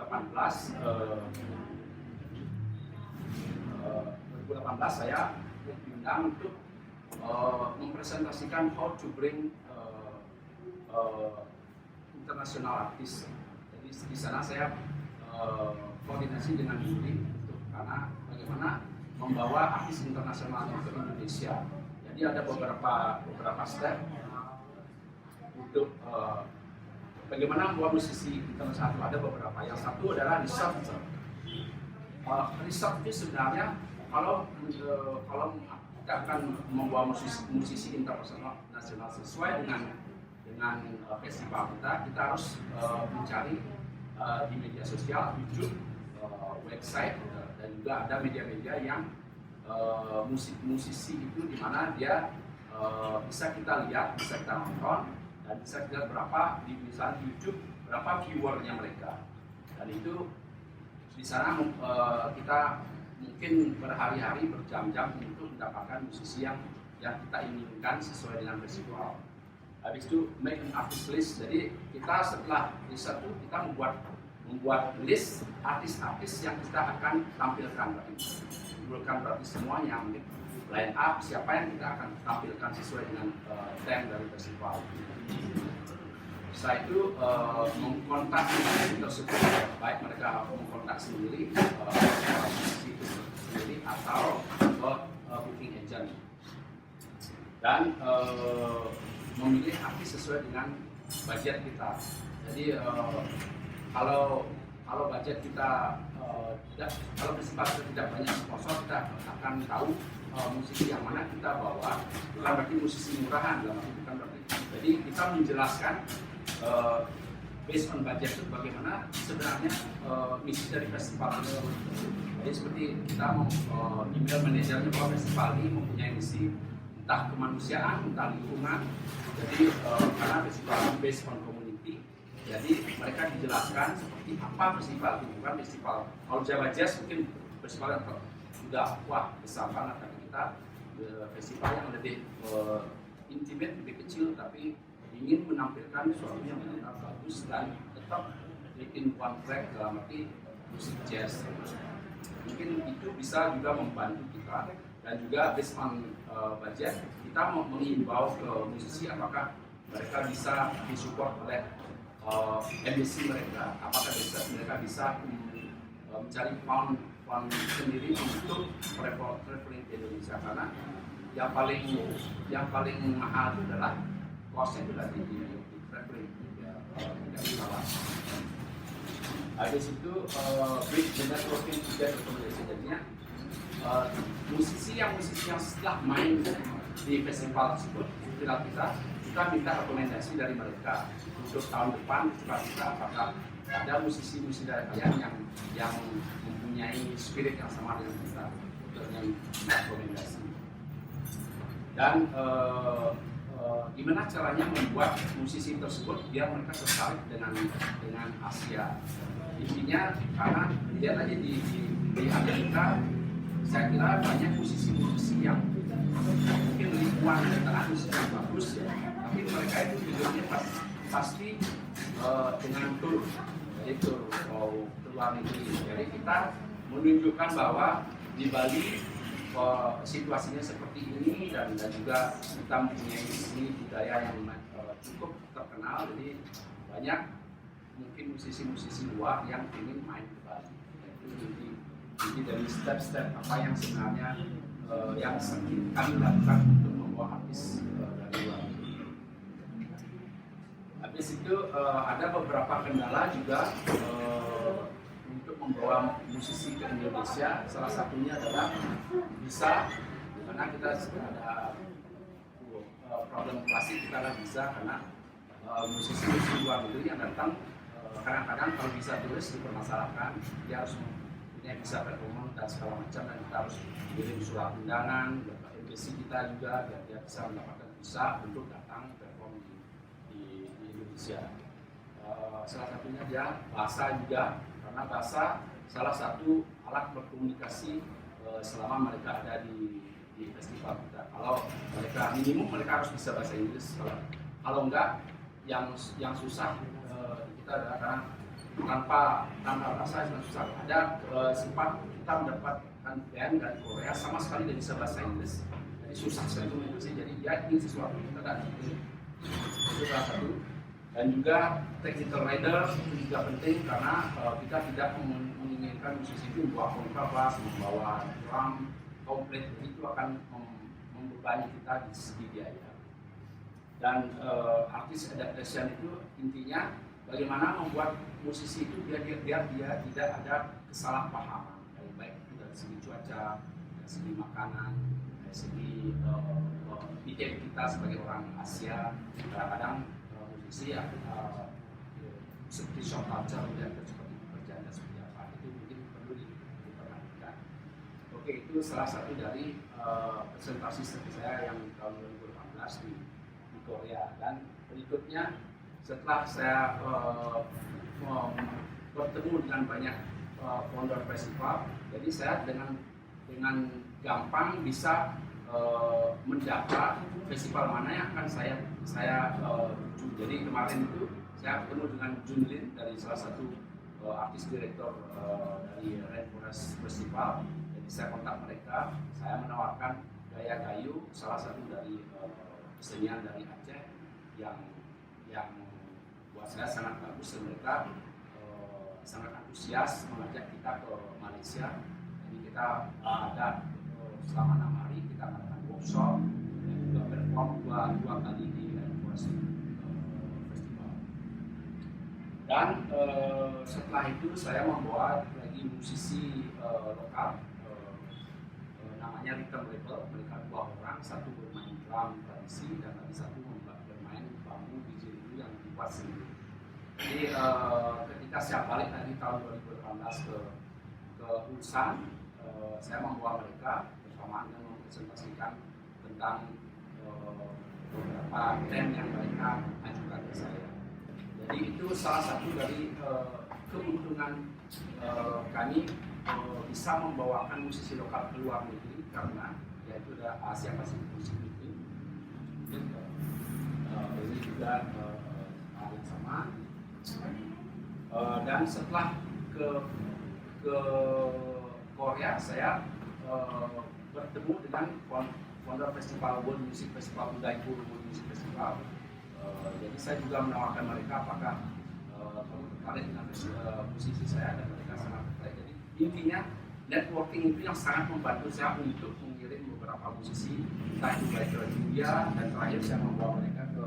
saya diundang untuk mempresentasikan how to bring international artist. Jadi di sana saya koordinasi dengan Loii untuk karena bagaimana membawa artis internasional ke Indonesia. Jadi ada beberapa step untuk bagaimana membawa musisi internasional. Ada beberapa. Yang satu adalah research. Research itu sebenarnya kalau kita akan membawa musisi internasional sesuai dengan festival kita harus mencari di media sosial, YouTube, website, dan juga ada media-media yang musisi itu di mana dia bisa kita lihat, bisa kita nonton, dan bisa kita lihat berapa di misalnya YouTube berapa viewernya mereka. Dan itu di sana kita mungkin berhari-hari, berjam-jam untuk mendapatkan musisi yang kita inginkan sesuai dengan festival. Habis itu make an artist list. Jadi kita setelah riset itu kita membuat list artis-artis yang kita akan tampilkan. Berarti semuanya line up siapa yang kita akan tampilkan sesuai dengan tema dari festival. Setelah itu mengkontak musisi tersebut, baik mereka mengkontak sendiri, musisi itu sendiri atau booking agent, dan memilih artis sesuai dengan budget kita. Jadi kalau budget kita kalau festival kita tidak banyak sponsor, kita akan tahu musisi yang mana kita bawa. Bukan berarti musisi murahan, bukan berarti. Jadi kita menjelaskan based on budget itu bagaimana sebenarnya misi dari festival ini. Jadi seperti kita email manajernya bahwa festival ini mempunyai misi entah kemanusiaan, entah lingkungan. Jadi karena festival based on community, jadi mereka dijelaskan seperti apa festival itu. Bukan festival kalau Jawa Jazz mungkin festival yang sudah wah besar banget, tapi kita festival yang lebih intimate, lebih kecil, tapi ingin menampilkan sesuatu yang benar-benar bagus dan tetap bikin one track dalam arti musik jazz. Mungkin itu bisa juga membantu kita. Dan juga based on budget, kita mau mengimbau ke musisi apakah mereka bisa disupport oleh embassy mereka, apakah mereka bisa mencari fund sendiri untuk traveling ke Indonesia, karena yang paling mahal itu adalah cost-nya itu dari traveling, tidak pesawat. Habis itu bridge the networking juga rekomendasi, jadinya musisi yang setelah main di festival tersebut, kita minta rekomendasi dari mereka untuk tahun depan. Kita apakah ada musisi-musisi dari kalian yang mempunyai spirit yang sama dengan kita untuk yang rekomendasi. Dan gimana caranya membuat musisi tersebut biar mereka tertarik dengan Asia. Intinya karena lihat aja di Amerika, saya kira banyak musisi-musisi yang mungkin lingkungan dan musisi yang bagus ya, tapi mereka itu tujuannya pasti dengan tur, jadi tur mau keluar negeri. Jadi kita menunjukkan bahwa di Bali situasinya seperti ini, dan juga kita mempunyai seni budaya yang cukup terkenal. Jadi banyak mungkin musisi-musisi luar yang ingin main ke Bali. Jadi dari step-step apa yang sebenarnya yang sering kami lakukan untuk membawa artis dari luar. Habis itu ada beberapa kendala juga untuk membawa musisi ke Indonesia. Salah satunya adalah visa, karena kita ada problem klasik kita nggak bisa, karena musisi-musisi luar negeri yang datang kadang-kadang kalau bisa tulis dipermasalahkan, dia harus bisa performa dan segala macam, dan kita harus kirim surat undangan ke embassy kita juga biar dia bisa mendapatkan visa untuk datang perform di Indonesia. Salah satunya dia bahasa juga, karena bahasa salah satu alat berkomunikasi selama mereka ada di festival kita. Kalau mereka minimum mereka harus bisa bahasa Inggris, kalau enggak yang susah kita adalah karena tanpa rasa sangat susah. Ada sempat kita mendapatkan band dari Korea sama sekali tidak bisa bahasa Inggris, jadi susah sekali komunikasi. Jadi dia ingin sesuatu kita dan itu salah satu. Dan juga technical rider itu juga penting karena kita tidak menginginkan musisi itu membawa kontrabas, membawa drum komplit, itu akan membebani kita di segi biaya. Dan artis adaptation itu intinya bagaimana membuat musisi itu biar dia tidak ada kesalahpahaman, baik itu dari segi cuaca, dari segi makanan, dari segi kita sebagai orang Asia. Kadang-kadang musisi ya seperti shock culture dan seperti pekerjaan seperti apa itu mungkin perlu diperhatikan. Oke, itu salah satu dari presentasi saya yang tahun 2018 di Korea. Dan berikutnya setelah saya bertemu dengan banyak founder festival, jadi saya dengan gampang bisa mendata festival mana yang akan saya tuju. Jadi kemarin itu saya ketemu dengan Junlin dari salah satu artis direktur dari Rainforest Festival. Jadi saya kontak mereka, saya menawarkan Gaya Gayu, salah satu dari kesenian dari Aceh yang buat saya sangat bagus, dan mereka sangat antusias mengajak kita ke Malaysia. Jadi kita ada selama 6 hari kita melakukan workshop dan juga perform dua kali di Rainforest Festival. Dan setelah itu saya membawa lagi musisi lokal, namanya rhythm label. Mereka 2 orang, satu bermain drum tradisi dan lagi satu bermain bambu biji yang dibuat sendiri. Jadi ketika saya balik lagi tahun 2018 ke Ulsan, saya membawa mereka bersamaan dengan mempresentasikan tentang beberapa tema yang mereka ajukan ke saya. Jadi itu salah satu dari keuntungan kami bisa membawakan musisi lokal ke luar negeri, karena yaitu ada Asia Pasifik Music Meeting. Ini juga hal yang sama. Dan setelah ke Korea, saya bertemu dengan founder festival World Music Festival, Udaipur World Music Festival. Jadi saya juga menawarkan mereka apakah kamu tertarik dengan musisi saya, dan mereka sangat tertarik. Jadi intinya networking itu yang sangat membantu saya untuk mengirim beberapa musisi, entah itu baik ke India, dan terakhir saya membawa mereka ke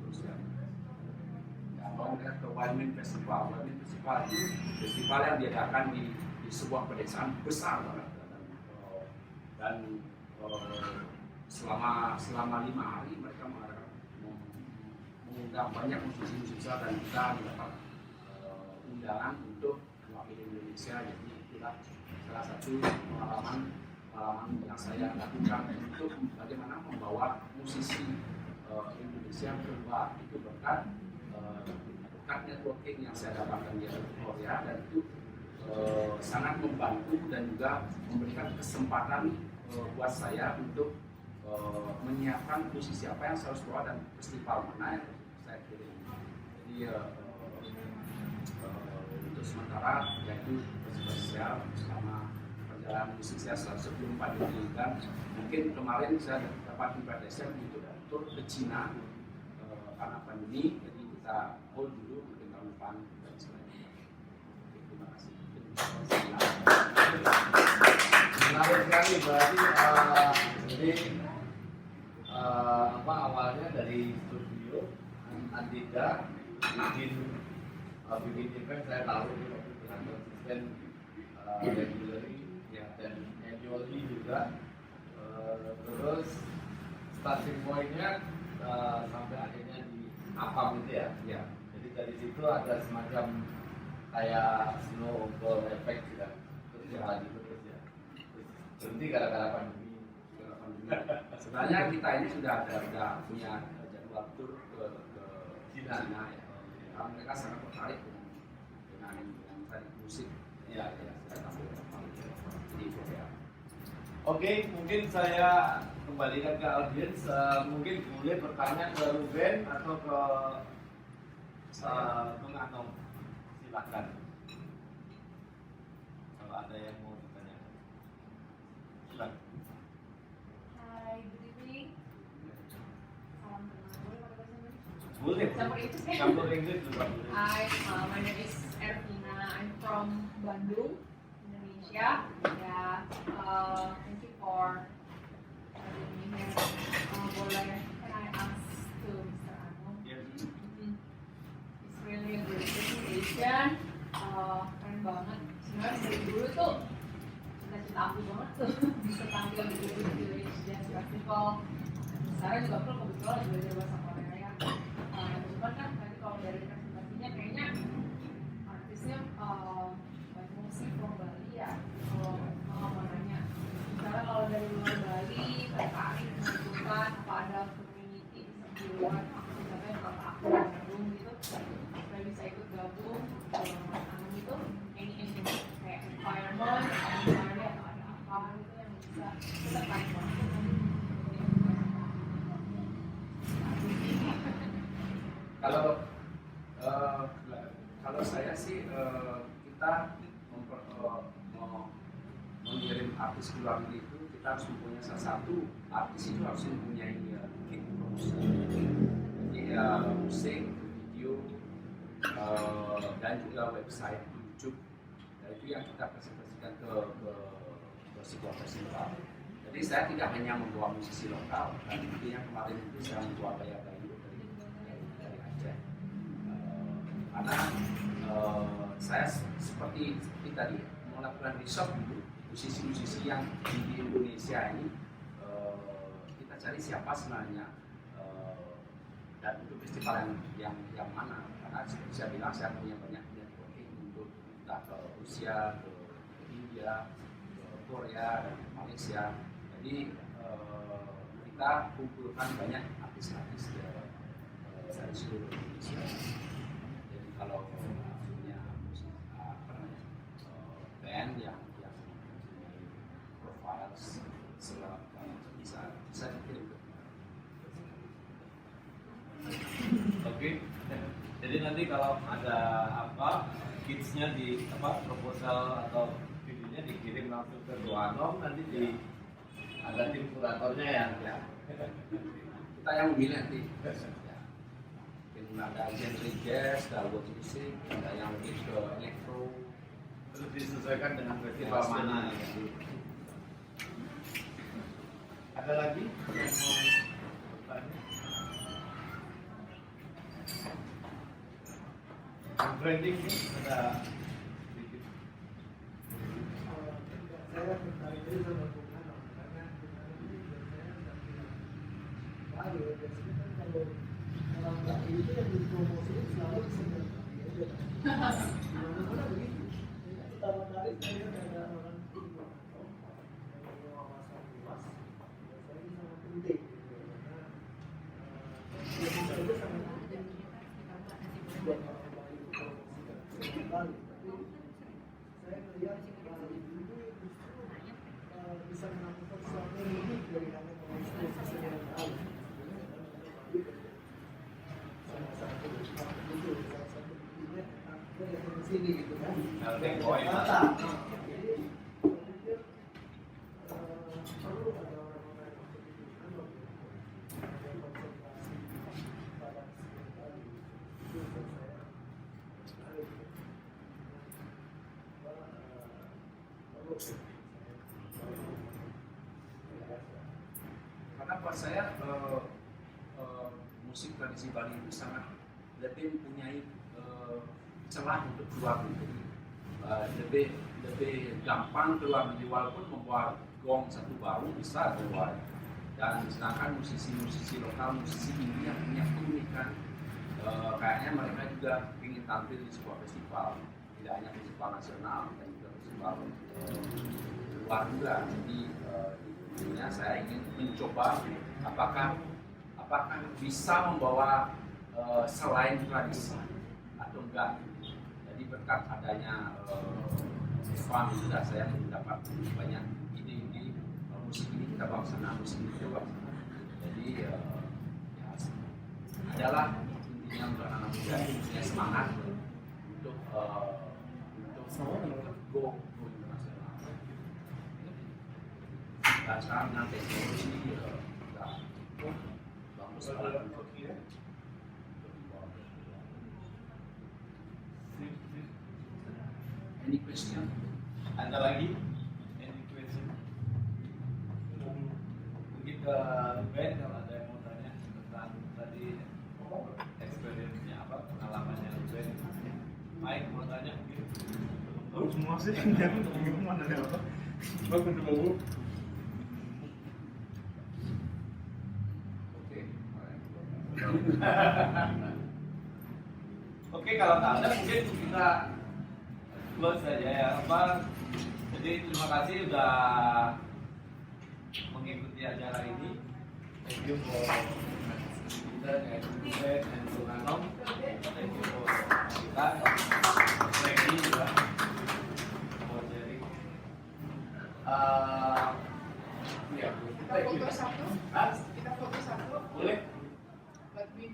Rusia. Ya, bawa mereka ke Wild Festival. Wild Festival itu festival yang diadakan di sebuah pedesaan besar banget, dan selama 5 hari mereka mengundang banyak musisi besar, dan kita mendapat undangan untuk mewakili Indonesia. Jadi itulah salah satu pengalaman yang saya lakukan untuk bagaimana membawa musisi Indonesia keluar. Itu berkat networking yang saya dapatkan di Korea, dan itu sangat membantu dan juga memberikan kesempatan buat saya untuk menyiapkan musisi apa yang saya harus bawa dan festival mana yang saya kirim. Jadi untuk sementara yaitu festival selama perjalanan musik saya sebelum pandemi, dan mungkin kemarin saya dapat invitation untuk tur ke Cina karena pandemi, jadi kita hold dulu mungkin tahun depan dan selanjutnya. Terima kasih. Menarik sekali, berarti jadi awalnya dari studio Nita bikin event, saya tahu dengan konsisten regularly ya, dan annually juga, terus starting point-nya sampai akhirnya di Apam itu ya. Jadi dari situ ada semacam kayak snowball effect juga, terus yang lagi terus ya, berhenti gara-gara pandemi. Sebenarnya kita ini sudah punya jadwal tur ke Cina ya. Karena mereka sangat tertarik dengan tadi musik ya saya tampil di Korea. Oke, mungkin saya kembalikan ke audiens. Mungkin boleh bertanya ke Ruben atau ke Anom, silakan. Kalau ada yang mau ditanyakan, silakan. Hai, good evening. Salam kenal. Boleh pakai bahasa Indonesia? Boleh. Campur Inggris ya? Campur Inggris juga boleh. Hi, my name is Ervina. I'm from Bandung, Indonesia. Yeah, thank you for having me here. Boleh, can I ask to Mr. Anom? Yes. It's really a great presentation. Keren banget. Sebenarnya dari dulu tuh cita-cita aku banget tuh bisa tampil di Indonesian Jazz Festival. Sekarang juga aku kebetulan lagi belajar bahasa Korea ya. Cuman kan tadi kalau dari presentasinya kayaknya artisnya banyak musik from Bali ya. Kalau mau nanya, misalnya kalau dari luar Bali tertarik menentukan apa ada community di luar, misalnya kalau aku gabung gitu, supaya bisa ikut gabung Anom itu, ini kayak environment, atau ada apa gitu yang bisa kita tertarik banget. Kalau saya sih kita mengirim artis ke luar negeri itu kita harus mempunyai salah satu artis itu harus mempunyai kick jadi musik, video dan juga website YouTube. Dan itu yang kita presentasikan ke sebuah festival. Jadi saya tidak hanya membawa musisi lokal, dan intinya kemarin itu saya membawa gaya-gaya dari Aceh. Karena saya seperti tadi melakukan riset dulu musisi-musisi yang di Indonesia ini kita cari siapa sebenarnya dan untuk festival yang mana, karena seperti saya bilang saya punya banyak networking untuk entah ke Rusia, ke India, ke Korea dan Malaysia. Jadi kita kumpulkan banyak artis-artis dari seluruh Indonesia. Jadi kalau punya band yang mempunyai profile bisa dikirim ke Oke. Jadi nanti kalau ada apa kidsnya di apa proposal atau videonya dikirim langsung ke Anom, nanti ada tim kuratornya ya. kita yang memilih nanti. Mungkin ada genre jazz, ada world music, ada yang lebih ke electro. Terus disesuaikan dengan festival mana ya. Ada lagi yang mau bertanya? Branding ada sedikit. Saya tertarik dari sama Bung Anom karena ini biasanya baru ya, biasanya kan kalau orang Bali itu yang dipromosiin selalu disebut aja. Mana begitu. Jadi kita menarik saya ada orang itu yang punya wawasan luas. Saya ini sangat penting karena bisa itu sangat penting buat orang Bali itu promosikan Bali. Tapi saya melihat Bali itu justru bisa melakukan sesuatu yang lebih dari hanya mengeksploitasi yang tahu. Salah satu itu salah satu buktinya aku yang di sini gitu kan. Melting point. Jadi saya pikir perlu ada orang-orang yang seperti Anom yang konsentrasi pada kesehatan tadi. Itu menurut saya menarik. Karena buat saya musik tradisi Bali itu sangat lebih mempunyai celah untuk keluar negeri, lebih gampang keluar negeri walaupun membawa gong satu baru bisa keluar. Dan sedangkan musisi-musisi lokal, musisi ini yang punya keunikan, kayaknya mereka juga ingin tampil di sebuah festival, tidak hanya festival nasional dan juga festival luar juga. Jadi intinya saya ingin mencoba apakah bisa membawa selain tradisi atau enggak. Jadi berkat adanya festival itu saya mendapat banyak ide-ide musik ini kita bawa sana, musik ini kita bawa sana. Jadi ya adalah intinya untuk anak muda punya semangat untuk go internasional. Dan sekarang dengan teknologi bagus banget. Any question? Ada lagi? Any question? Mungkin ke Ben kalau ada yang mau tanya tentang tadi experience-nya apa, pengalamannya Ben. Mike mau tanya mungkin? Semua sih, gimana ya apa? Coba mau. Oke, kalau tak ada mungkin kita close saja ya apa. Jadi terima kasih sudah mengikuti acara ini. Thank you for Nita and Ben and Anom. Thank you for kita. Franki juga for sharing. Ya, Kita foto satu. Hah? Kita